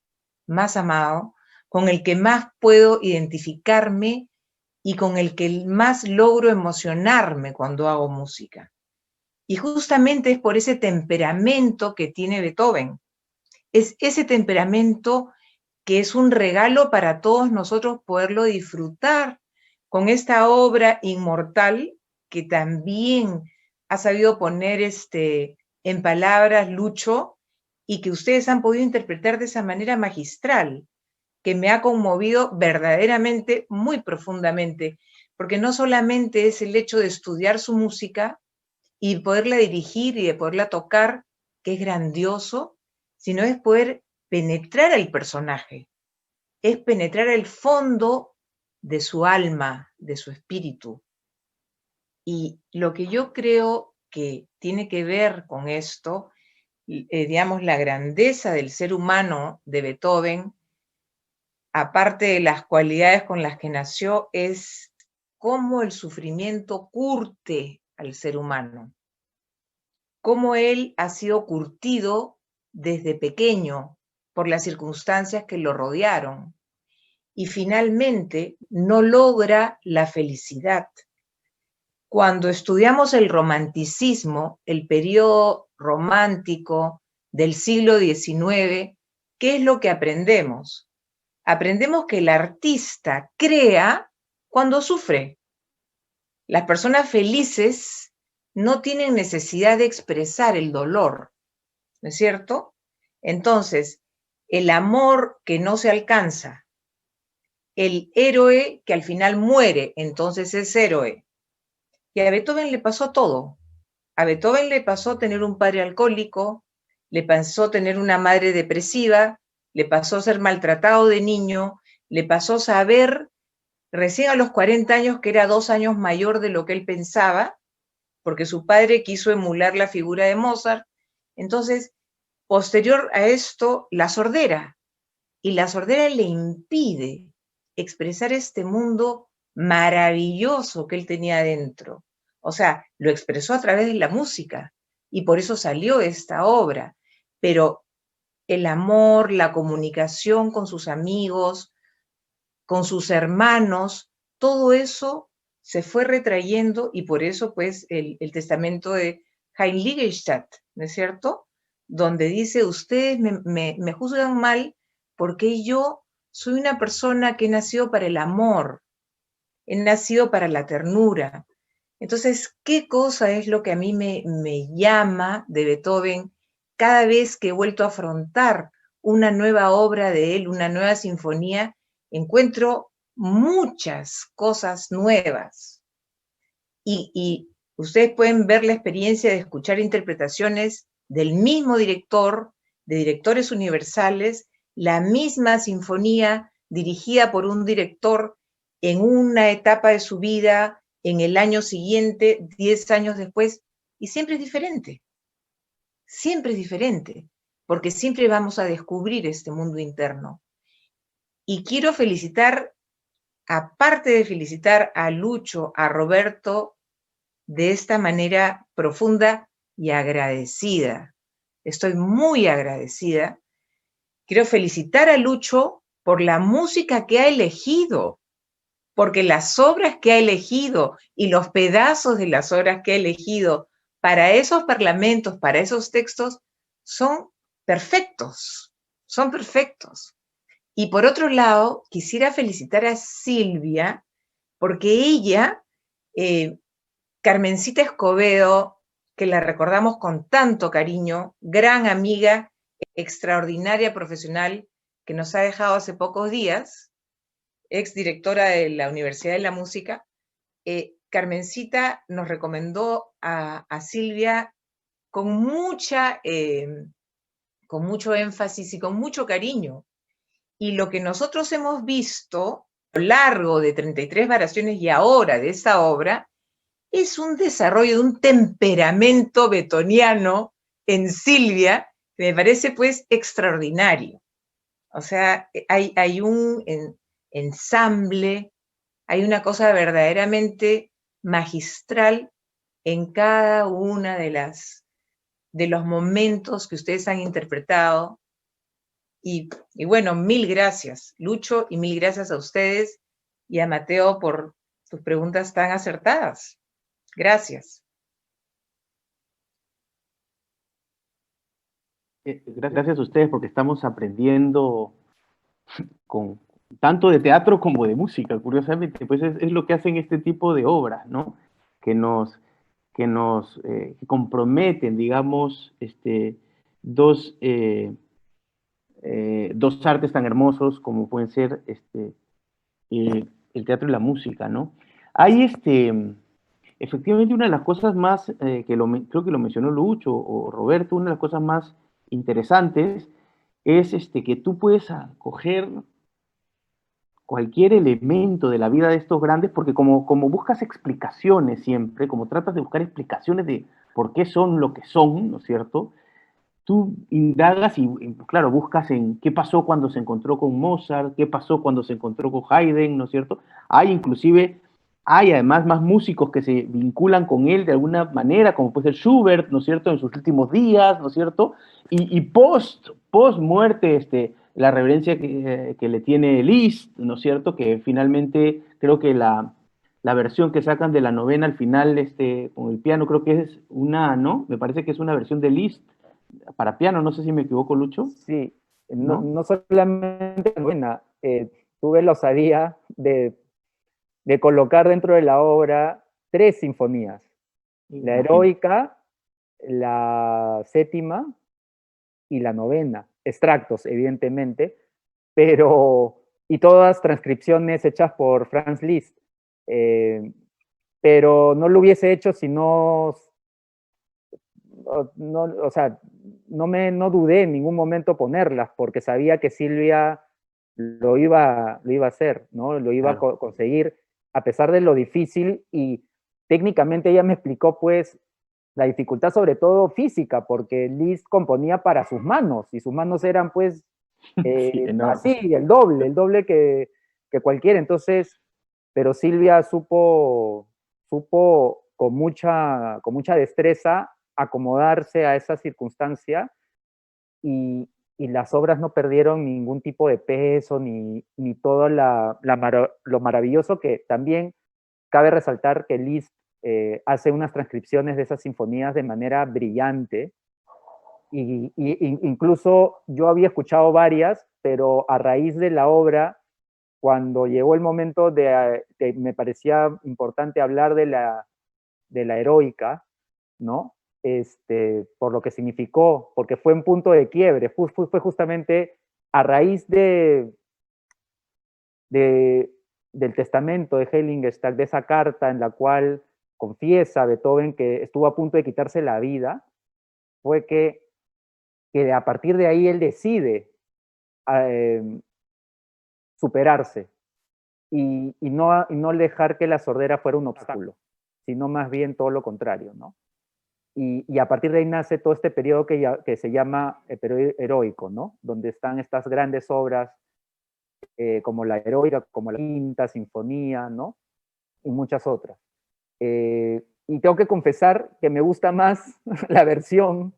con el que más puedo identificarme y con el que más logro emocionarme cuando hago música. Y justamente es por ese temperamento que tiene Beethoven. Es ese temperamento que es un regalo para todos nosotros poderlo disfrutar con esta obra inmortal que también ha sabido poner en palabras Lucho y que ustedes han podido interpretar de esa manera magistral, que me ha conmovido verdaderamente, muy profundamente, porque no solamente es el hecho de estudiar su música y poderla dirigir y de poderla tocar, que es grandioso, sino es poder penetrar al personaje, es penetrar el fondo de su alma, de su espíritu. Y lo que yo creo que tiene que ver con esto, digamos, la grandeza del ser humano de Beethoven, aparte de las cualidades con las que nació, es cómo el sufrimiento curte al ser humano, cómo él ha sido curtido desde pequeño por las circunstancias que lo rodearon y finalmente no logra la felicidad. Cuando estudiamos el romanticismo, el periodo romántico del siglo XIX, ¿qué es lo que aprendemos? Aprendemos que el artista crea cuando sufre. Las personas felices no tienen necesidad de expresar el dolor, ¿no es cierto? Entonces, el amor que no se alcanza, el héroe que al final muere, entonces es héroe. Y a Beethoven le pasó todo. A Beethoven le pasó tener un padre alcohólico, le pasó tener una madre depresiva, le pasó ser maltratado de niño, le pasó saber recién a los 40 años que era 2 años mayor de lo que él pensaba, porque su padre quiso emular la figura de Mozart. Entonces, posterior a esto, la sordera. Y la sordera le impide expresar este mundo maravilloso que él tenía dentro. O sea, lo expresó a través de la música y por eso salió esta obra. Pero el amor, la comunicación con sus amigos, con sus hermanos, todo eso se fue retrayendo y por eso pues el testamento de Heiligenstadt, ¿no es cierto? Donde dice, ustedes me juzgan mal porque yo soy una persona que he nacido para el amor, he nacido para la ternura. Entonces, ¿qué cosa es lo que a mí me llama de Beethoven cada vez que he vuelto a afrontar una nueva obra de él, una nueva sinfonía? Encuentro muchas cosas nuevas. Y ustedes pueden ver la experiencia de escuchar interpretaciones del mismo director, de directores universales, la misma sinfonía dirigida por un director en una etapa de su vida, en el año siguiente, 10 años después, y siempre es diferente. Siempre es diferente, porque siempre vamos a descubrir este mundo interno. Y quiero felicitar, aparte de felicitar a Lucho, a Roberto, de esta manera profunda y agradecida. Estoy muy agradecida. Quiero felicitar a Lucho por la música que ha elegido, porque las obras que ha elegido y los pedazos de las obras que ha elegido para esos parlamentos, para esos textos, son perfectos, son perfectos. Y por otro lado, quisiera felicitar a Silvia, porque ella, Carmencita Escobedo, que la recordamos con tanto cariño, gran amiga, extraordinaria profesional, que nos ha dejado hace pocos días, exdirectora de la Universidad de la Música, Carmencita nos recomendó a Silvia con mucho énfasis y con mucho cariño. Y lo que nosotros hemos visto a lo largo de 33 variaciones y ahora de esa obra es un desarrollo de un temperamento betoniano en Silvia que me parece pues extraordinario. O sea, hay un ensamble, hay una cosa verdaderamente magistral en cada una de las de los momentos que ustedes han interpretado. Y bueno, mil gracias, Lucho, y mil gracias a ustedes y a Mateo por sus preguntas tan acertadas. Gracias. Gracias a ustedes porque estamos aprendiendo con tanto de teatro como de música, curiosamente, pues es lo que hacen este tipo de obras, ¿no? Que que comprometen, digamos, dos artes tan hermosos como pueden ser el teatro y la música, ¿no? Hay efectivamente una de las cosas más, creo que lo mencionó Lucho o Roberto, una de las cosas más interesantes es que tú puedes coger cualquier elemento de la vida de estos grandes, porque como buscas explicaciones siempre, como tratas de buscar explicaciones de por qué son lo que son, ¿no es cierto? Tú indagas y, claro, buscas en qué pasó cuando se encontró con Mozart, qué pasó cuando se encontró con Haydn, ¿no es cierto? Hay además más músicos que se vinculan con él de alguna manera, como puede ser Schubert, ¿no es cierto?, en sus últimos días, ¿no es cierto? Y post muerte, la reverencia que le tiene Liszt, ¿no es cierto?, que finalmente creo que la versión que sacan de la novena al final, con el piano, creo que es ¿no? Me parece que es una versión de Liszt para piano, no sé si me equivoco, Lucho. Sí, no solamente buena, tuve la osadía de colocar dentro de la obra 3 sinfonías, la heroica, la séptima y la novena, extractos, evidentemente, y todas transcripciones hechas por Franz Liszt, pero no lo hubiese hecho si no, o sea, no dudé en ningún momento ponerlas, porque sabía que Silvia lo iba a hacer, ¿no? Lo iba Claro. a conseguir, a pesar de lo difícil, y técnicamente ella me explicó, pues, la dificultad sobre todo física, porque Liszt componía para sus manos, y sus manos eran, pues, Sí, enorme. así, el doble que cualquiera. Entonces, pero Silvia supo con mucha destreza acomodarse a esa circunstancia, y las obras no perdieron ningún tipo de peso, ni todo lo maravilloso, que también cabe resaltar que Liszt hace unas transcripciones de esas sinfonías de manera brillante, y incluso yo había escuchado varias, pero a raíz de la obra, cuando llegó el momento que me parecía importante hablar de la heroica, ¿no? Por lo que significó, porque fue un punto de quiebre, fue justamente a raíz del testamento de Heiligenstadt, de esa carta en la cual confiesa Beethoven que estuvo a punto de quitarse la vida, fue que a partir de ahí él decide superarse y no dejar que la sordera fuera un obstáculo, sino más bien todo lo contrario, ¿no? Y a partir de ahí nace todo este periodo que se llama el periodo heroico, ¿no? Donde están estas grandes obras como la heroica, como la quinta sinfonía, ¿no? Y muchas otras. Y tengo que confesar que me gusta más la versión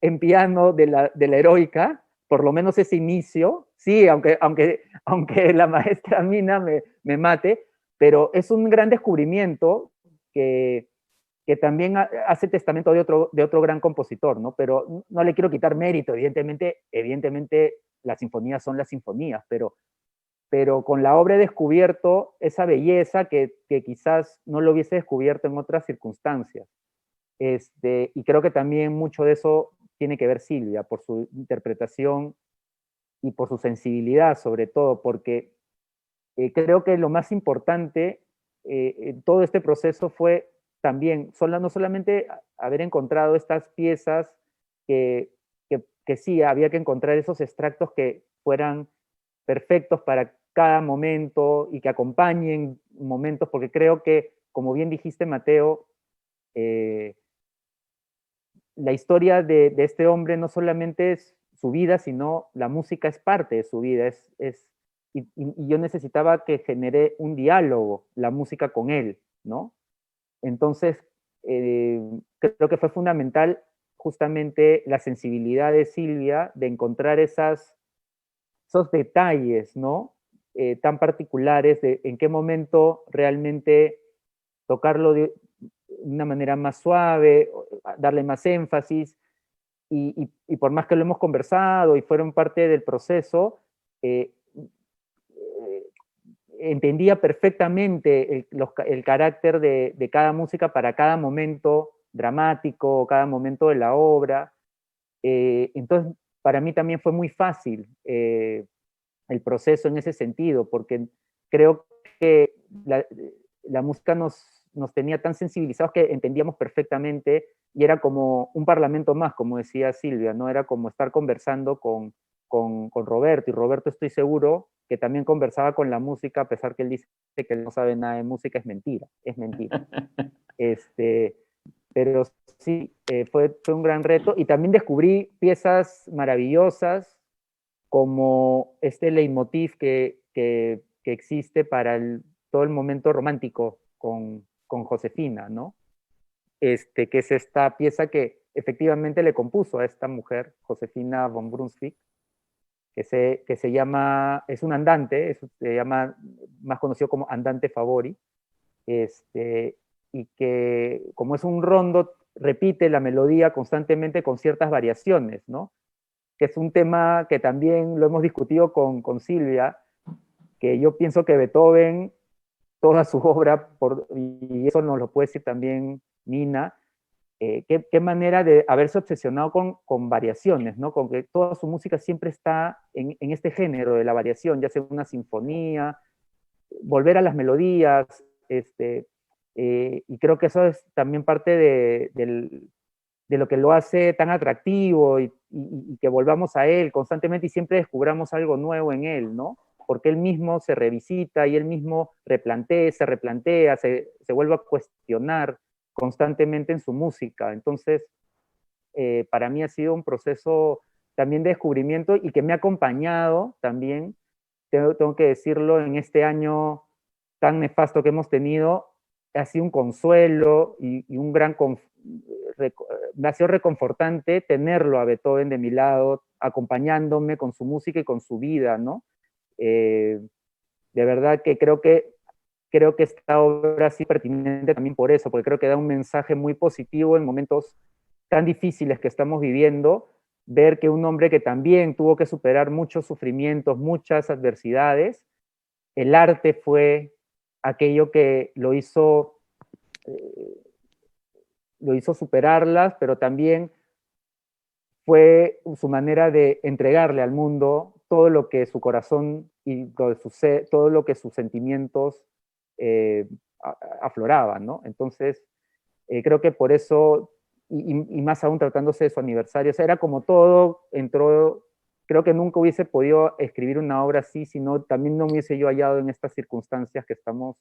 en piano de la heroica, por lo menos ese inicio, sí, aunque la maestra Mina me mate, pero es un gran descubrimiento que también hace testamento de otro gran compositor, ¿no? Pero no le quiero quitar mérito, evidentemente las sinfonías son las sinfonías, pero con la obra he descubierto esa belleza que quizás no lo hubiese descubierto en otras circunstancias. Y creo que también mucho de eso tiene que ver Silvia, por su interpretación y por su sensibilidad, sobre todo, porque creo que lo más importante en todo este proceso fue también, no solamente haber encontrado estas piezas que sí, había que encontrar esos extractos que fueran perfectos para cada momento y que acompañen momentos, porque creo que, como bien dijiste, Mateo, la historia de este hombre no solamente es su vida, sino la música es parte de su vida. Y yo necesitaba que genere un diálogo, la música con él, ¿no? Entonces, creo que fue fundamental justamente la sensibilidad de Silvia de encontrar esos detalles, ¿no? Tan particulares de en qué momento realmente tocarlo de una manera más suave, darle más énfasis, y por más que lo hemos conversado y fueron parte del proceso, entendía perfectamente el carácter de cada música para cada momento dramático, cada momento de la obra. Entonces, para mí también fue muy fácil el proceso en ese sentido, porque creo que la música nos tenía tan sensibilizados que entendíamos perfectamente, y era como un parlamento más, como decía Silvia, ¿no? Era como estar conversando con Roberto, y Roberto, estoy seguro que también conversaba con la música, a pesar que él dice que él no sabe nada de música. Es mentira, es mentira. Pero sí, fue un gran reto, y también descubrí piezas maravillosas, como este leitmotiv que existe para todo el momento romántico con Josefina, ¿no? Que es esta pieza que efectivamente le compuso a esta mujer, Josefina von Brunswick, que se llama, es un andante, se llama más conocido como Andante Favori, y que como es un rondo, repite la melodía constantemente con ciertas variaciones, ¿no? Que es un tema que también lo hemos discutido con Silvia, que yo pienso que Beethoven, toda su obra, y eso nos lo puede decir también Nina, qué manera de haberse obsesionado con variaciones, ¿no? Con que toda su música siempre está en este género de la variación, ya sea una sinfonía, volver a las melodías, y creo que eso es también parte de lo que lo hace tan atractivo, y que volvamos a él constantemente y siempre descubramos algo nuevo en él, ¿no? Porque él mismo se revisita y él mismo se replantea, se vuelve a cuestionar constantemente en su música. Entonces, para mí ha sido un proceso también de descubrimiento, y que me ha acompañado también, tengo que decirlo, en este año tan nefasto que hemos tenido. Ha sido un consuelo y un gran me ha sido reconfortante tenerlo a Beethoven de mi lado, acompañándome con su música y con su vida, ¿no? De verdad que creo que esta obra es pertinente también por eso, porque creo que da un mensaje muy positivo en momentos tan difíciles que estamos viviendo, ver que un hombre que también tuvo que superar muchos sufrimientos, muchas adversidades, el arte fue aquello que lo hizo superarlas, pero también fue su manera de entregarle al mundo todo lo que su corazón y todo lo que sus sentimientos afloraban, ¿no? Entonces, creo que por eso, y más aún tratándose de su aniversario, o sea, era como todo entró. Creo que nunca hubiese podido escribir una obra así, sino también no me hubiese yo hallado en estas circunstancias que estamos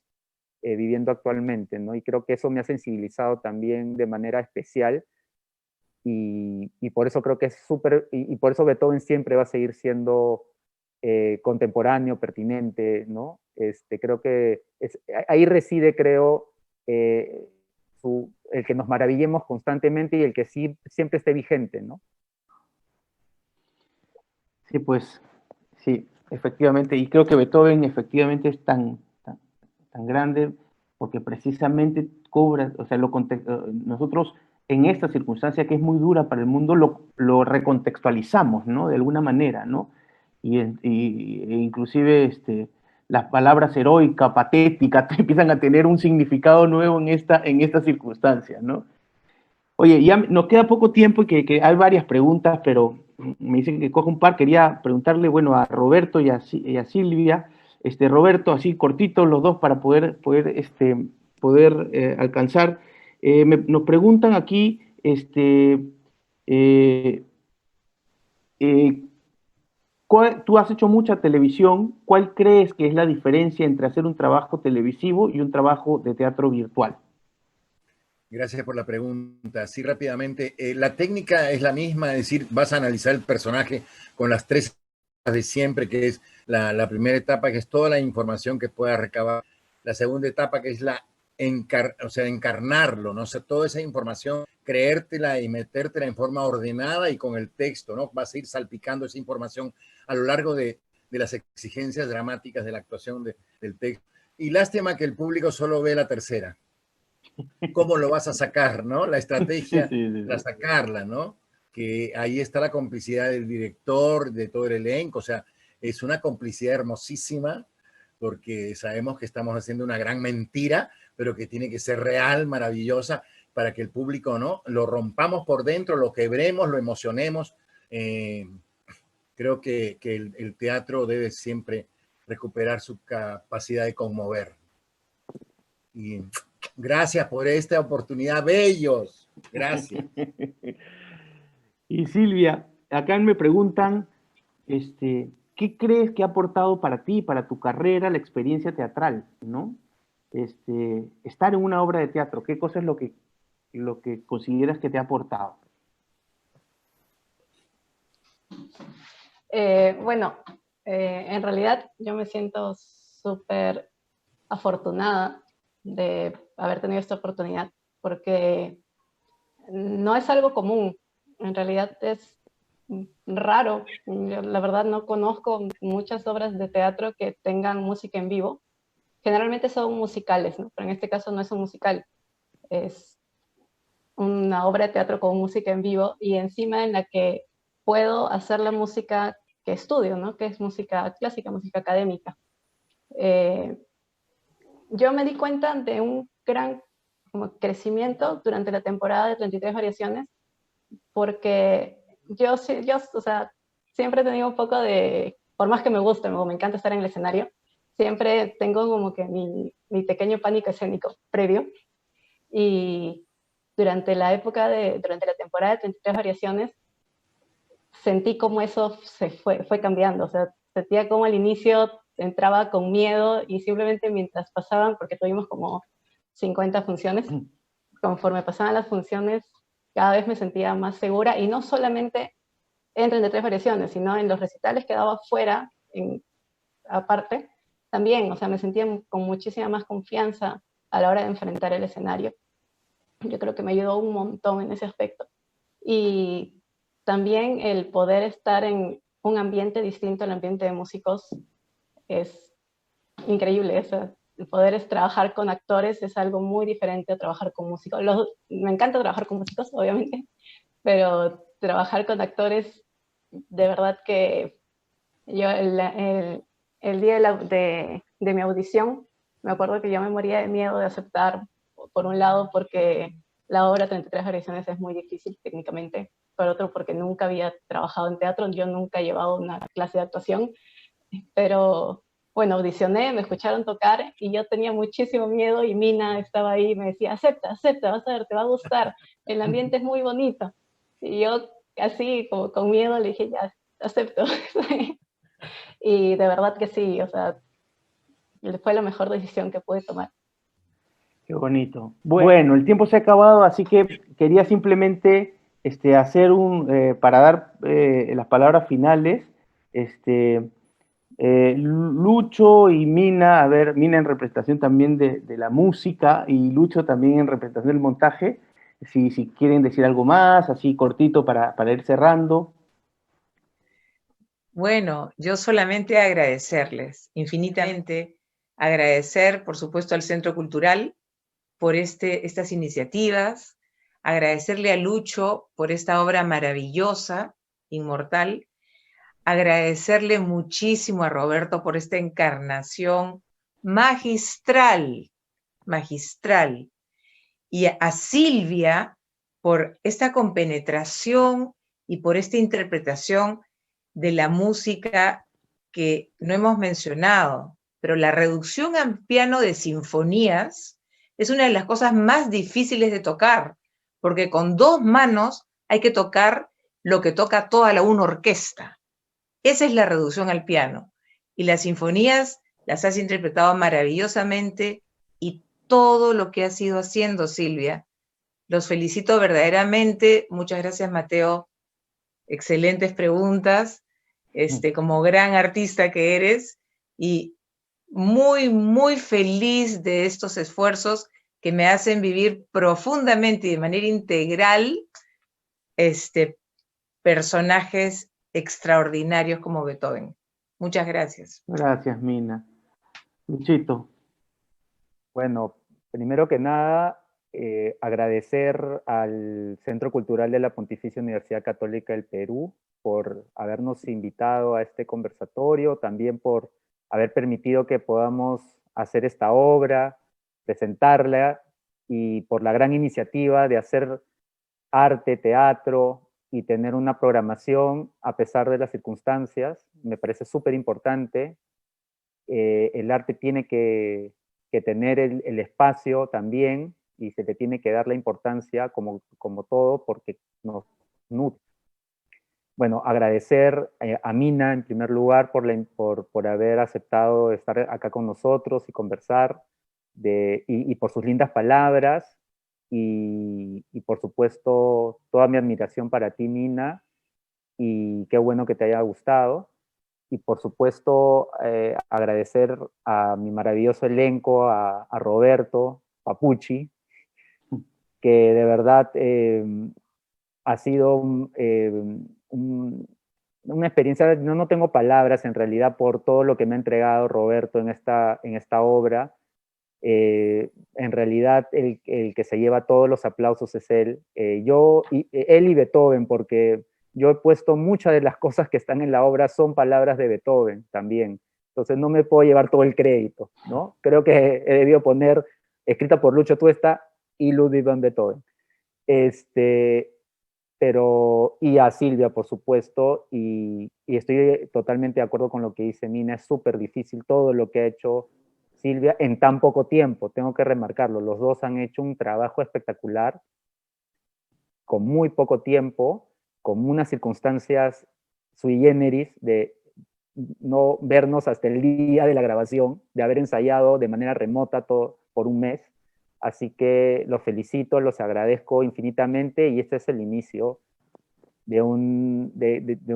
viviendo actualmente, ¿no? Y creo que eso me ha sensibilizado también de manera especial, y por eso creo que es súper, y por eso Beethoven siempre va a seguir siendo contemporáneo, pertinente, ¿no? Creo que ahí reside, creo, el que nos maravillemos constantemente y el que siempre esté vigente, ¿no? Sí, pues, sí, efectivamente, y creo que Beethoven efectivamente es tan grande porque precisamente cobra, o sea, nosotros en esta circunstancia que es muy dura para el mundo lo recontextualizamos, ¿no? De alguna manera, ¿no? E inclusive las palabras heroica, patética, empiezan a tener un significado nuevo en esta circunstancia, ¿no? Oye, ya nos queda poco tiempo y que hay varias preguntas, pero me dicen que coja un par. Quería preguntarle, bueno, a Roberto y a Silvia. Roberto, así cortito los dos para poder alcanzar. Nos preguntan aquí, tú has hecho mucha televisión. ¿Cuál crees que es la diferencia entre hacer un trabajo televisivo y un trabajo de teatro virtual? Gracias por la pregunta. Sí, rápidamente. La técnica es la misma, es decir, vas a analizar el personaje con las tres etapas de siempre, que es la primera etapa, que es toda la información que puedas recabar. La segunda etapa, que es la encarnarlo, ¿no? O sea, toda esa información, creértela y metértela en forma ordenada y con el texto, ¿no? Vas a ir salpicando esa información a lo largo de las exigencias dramáticas de la actuación del texto. Y lástima que el público solo ve la tercera. ¿Cómo lo vas a sacar, no? La estrategia para sacarla, ¿no? Que ahí está la complicidad del director, de todo el elenco, o sea, es una complicidad hermosísima, porque sabemos que estamos haciendo una gran mentira, pero que tiene que ser real, maravillosa, para que el público, ¿no? Lo rompamos por dentro, lo quebremos, lo emocionemos. Creo que el teatro debe siempre recuperar su capacidad de conmover. Y gracias por esta oportunidad, bellos. Gracias. Y Silvia, acá me preguntan, ¿qué crees que ha aportado para ti, para tu carrera, la experiencia teatral, ¿no? Estar en una obra de teatro, ¿qué cosa es lo que consideras que te ha aportado? Bueno, en realidad yo me siento súper afortunada de haber tenido esta oportunidad, porque no es algo común, en realidad es raro. Yo, la verdad, no conozco muchas obras de teatro que tengan música en vivo. Generalmente son musicales, ¿no? Pero en este caso no es un musical, es una obra de teatro con música en vivo y encima en la que puedo hacer la música que estudio, ¿no? Que es música clásica, música académica. Yo me di cuenta de un gran crecimiento durante la temporada de 33 variaciones, porque yo, o sea, siempre he tenido un poco de, por más que me guste, me encanta estar en el escenario, siempre tengo como que mi pequeño pánico escénico previo, y durante la temporada de 33 variaciones, sentí como eso se fue cambiando, o sea, sentía como al inicio entraba con miedo y simplemente mientras pasaban, porque tuvimos como 50 funciones, conforme pasaban las funciones, cada vez me sentía más segura, y no solamente en 33 variaciones, sino en los recitales que daba fuera, aparte, también, o sea, me sentía con muchísima más confianza a la hora de enfrentar el escenario. Yo creo que me ayudó un montón en ese aspecto. Y también el poder estar en un ambiente distinto al ambiente de músicos es increíble. El poder trabajar con actores es algo muy diferente a trabajar con músicos. Me encanta trabajar con músicos, obviamente, pero trabajar con actores, de verdad que yo el día de mi audición, me acuerdo que yo me moría de miedo de aceptar, por un lado porque la obra 33 variaciones es muy difícil técnicamente, por otro porque nunca había trabajado en teatro, yo nunca he llevado una clase de actuación, pero bueno, audicioné, me escucharon tocar y yo tenía muchísimo miedo, y Mina estaba ahí y me decía, acepta, vas a ver, te va a gustar, el ambiente es muy bonito. Y yo así como con miedo le dije, ya, acepto. Y de verdad que sí, o sea, fue la mejor decisión que pude tomar. Qué bonito. Bueno, el tiempo se ha acabado, así que quería simplemente hacer para dar las palabras finales, Lucho y Mina, a ver, Mina en representación también de la música y Lucho también en representación del montaje, si quieren decir algo más, así cortito para ir cerrando. Bueno, yo solamente agradecerles infinitamente, agradecer, por supuesto, al Centro Cultural por estas iniciativas, agradecerle a Lucho por esta obra maravillosa, Inmortal, agradecerle muchísimo a Roberto por esta encarnación magistral, y a Silvia por esta compenetración y por esta interpretación de la música que no hemos mencionado, pero la reducción al piano de sinfonías es una de las cosas más difíciles de tocar, porque con 2 manos hay que tocar lo que toca toda una orquesta. Esa es la reducción al piano. Y las sinfonías las has interpretado maravillosamente, y todo lo que has ido haciendo, Silvia. Los felicito verdaderamente. Muchas gracias, Mateo. Excelentes preguntas. Como gran artista que eres, y muy, muy feliz de estos esfuerzos que me hacen vivir profundamente y de manera integral personajes extraordinarios como Beethoven. Muchas gracias. Gracias, Mina. Luchito. Bueno, primero que nada, agradecer al Centro Cultural de la Pontificia Universidad Católica del Perú por habernos invitado a este conversatorio, también por haber permitido que podamos hacer esta obra, presentarla, y por la gran iniciativa de hacer arte, teatro y tener una programación a pesar de las circunstancias. Me parece súper importante. El arte tiene que tener el espacio también, y se le tiene que dar la importancia como todo, porque nos nutre. Bueno, agradecer a Mina en primer lugar por haber aceptado estar acá con nosotros y conversar, y por sus lindas palabras, y por supuesto toda mi admiración para ti, Mina, y qué bueno que te haya gustado. Y por supuesto agradecer a mi maravilloso elenco, a Roberto Papucci, que de verdad ha sido una experiencia. No tengo palabras en realidad por todo lo que me ha entregado Roberto en esta obra. En realidad el que se lleva todos los aplausos es él. Él y Beethoven, porque yo he puesto muchas de las cosas que están en la obra son palabras de Beethoven también. Entonces no me puedo llevar todo el crédito, ¿no? Creo que he debido poner, escrita por Lucho Tuesta y Ludwig van Beethoven. Y a Silvia, por supuesto, y estoy totalmente de acuerdo con lo que dice Mina. Es súper difícil todo lo que ha hecho Silvia en tan poco tiempo, tengo que remarcarlo. Los dos han hecho un trabajo espectacular con muy poco tiempo, con unas circunstancias sui generis de no vernos hasta el día de la grabación, de haber ensayado de manera remota todo por un mes. Así que los felicito, los agradezco infinitamente, y este es el inicio de un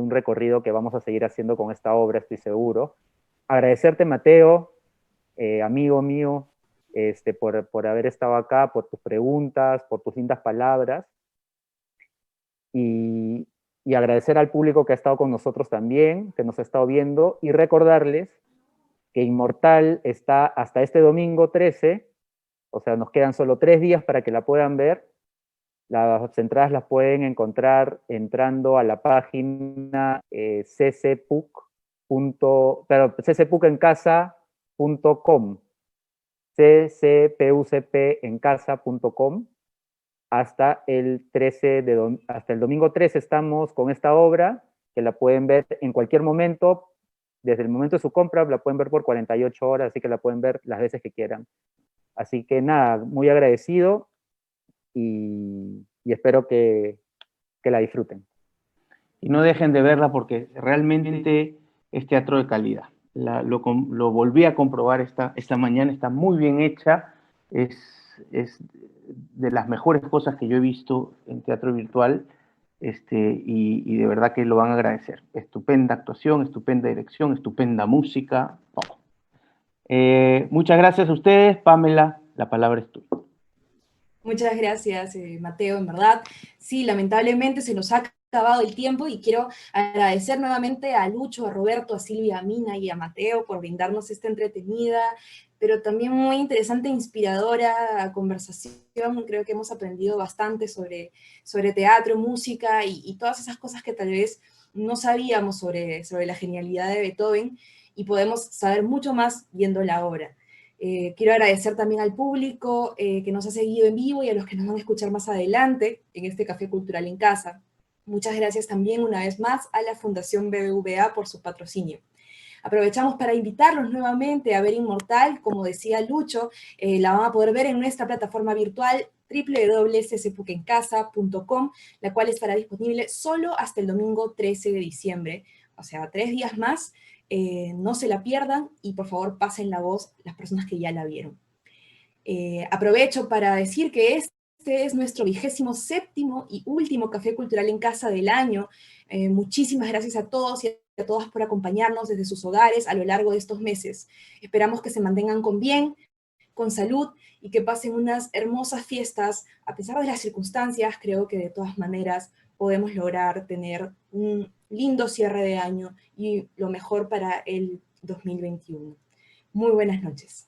recorrido que vamos a seguir haciendo con esta obra, estoy seguro. Agradecerte, Mateo, amigo mío, por haber estado acá, por tus preguntas, por tus lindas palabras, y agradecer al público que ha estado con nosotros también, que nos ha estado viendo, y recordarles que Inmortal está hasta este domingo 13, o sea, nos quedan solo 3 días para que la puedan ver. Las entradas las pueden encontrar entrando a la página ccpucencasa.com, ccpucpencasa.com. hasta el domingo 13 estamos con esta obra, que la pueden ver en cualquier momento. Desde el momento de su compra la pueden ver por 48 horas, así que la pueden ver las veces que quieran. Así que nada, muy agradecido, y espero que la disfruten. Y no dejen de verla, porque realmente es teatro de calidad. Lo volví a comprobar esta mañana, está muy bien hecha, es de las mejores cosas que yo he visto en teatro virtual, y de verdad que lo van a agradecer. Estupenda actuación, estupenda dirección, estupenda música, todo. Muchas gracias a ustedes. Pamela, la palabra es tuya. Muchas gracias, Mateo, en verdad. Sí, lamentablemente se nos ha acabado el tiempo, y quiero agradecer nuevamente a Lucho, a Roberto, a Silvia, a Mina y a Mateo por brindarnos esta entretenida, pero también muy interesante e inspiradora conversación. Creo que hemos aprendido bastante sobre teatro, música y todas esas cosas que tal vez no sabíamos sobre la genialidad de Beethoven, y podemos saber mucho más viendo la obra. Quiero agradecer también al público que nos ha seguido en vivo, y a los que nos van a escuchar más adelante en este Café Cultural en Casa. Muchas gracias también una vez más a la Fundación BBVA por su patrocinio. Aprovechamos para invitarlos nuevamente a ver Inmortal. Como decía Lucho, la van a poder ver en nuestra plataforma virtual www.ccpucencasa.com, la cual estará disponible solo hasta el domingo 13 de diciembre, o sea, 3 días más. No se la pierdan, y por favor pasen la voz las personas que ya la vieron. Aprovecho para decir que este es nuestro 27º y último Café Cultural en Casa del año. Muchísimas gracias a todos y a todas por acompañarnos desde sus hogares a lo largo de estos meses. Esperamos que se mantengan con bien, con salud y que pasen unas hermosas fiestas. A pesar de las circunstancias, creo que de todas maneras podemos lograr tener un lindo cierre de año y lo mejor para el 2021. Muy buenas noches.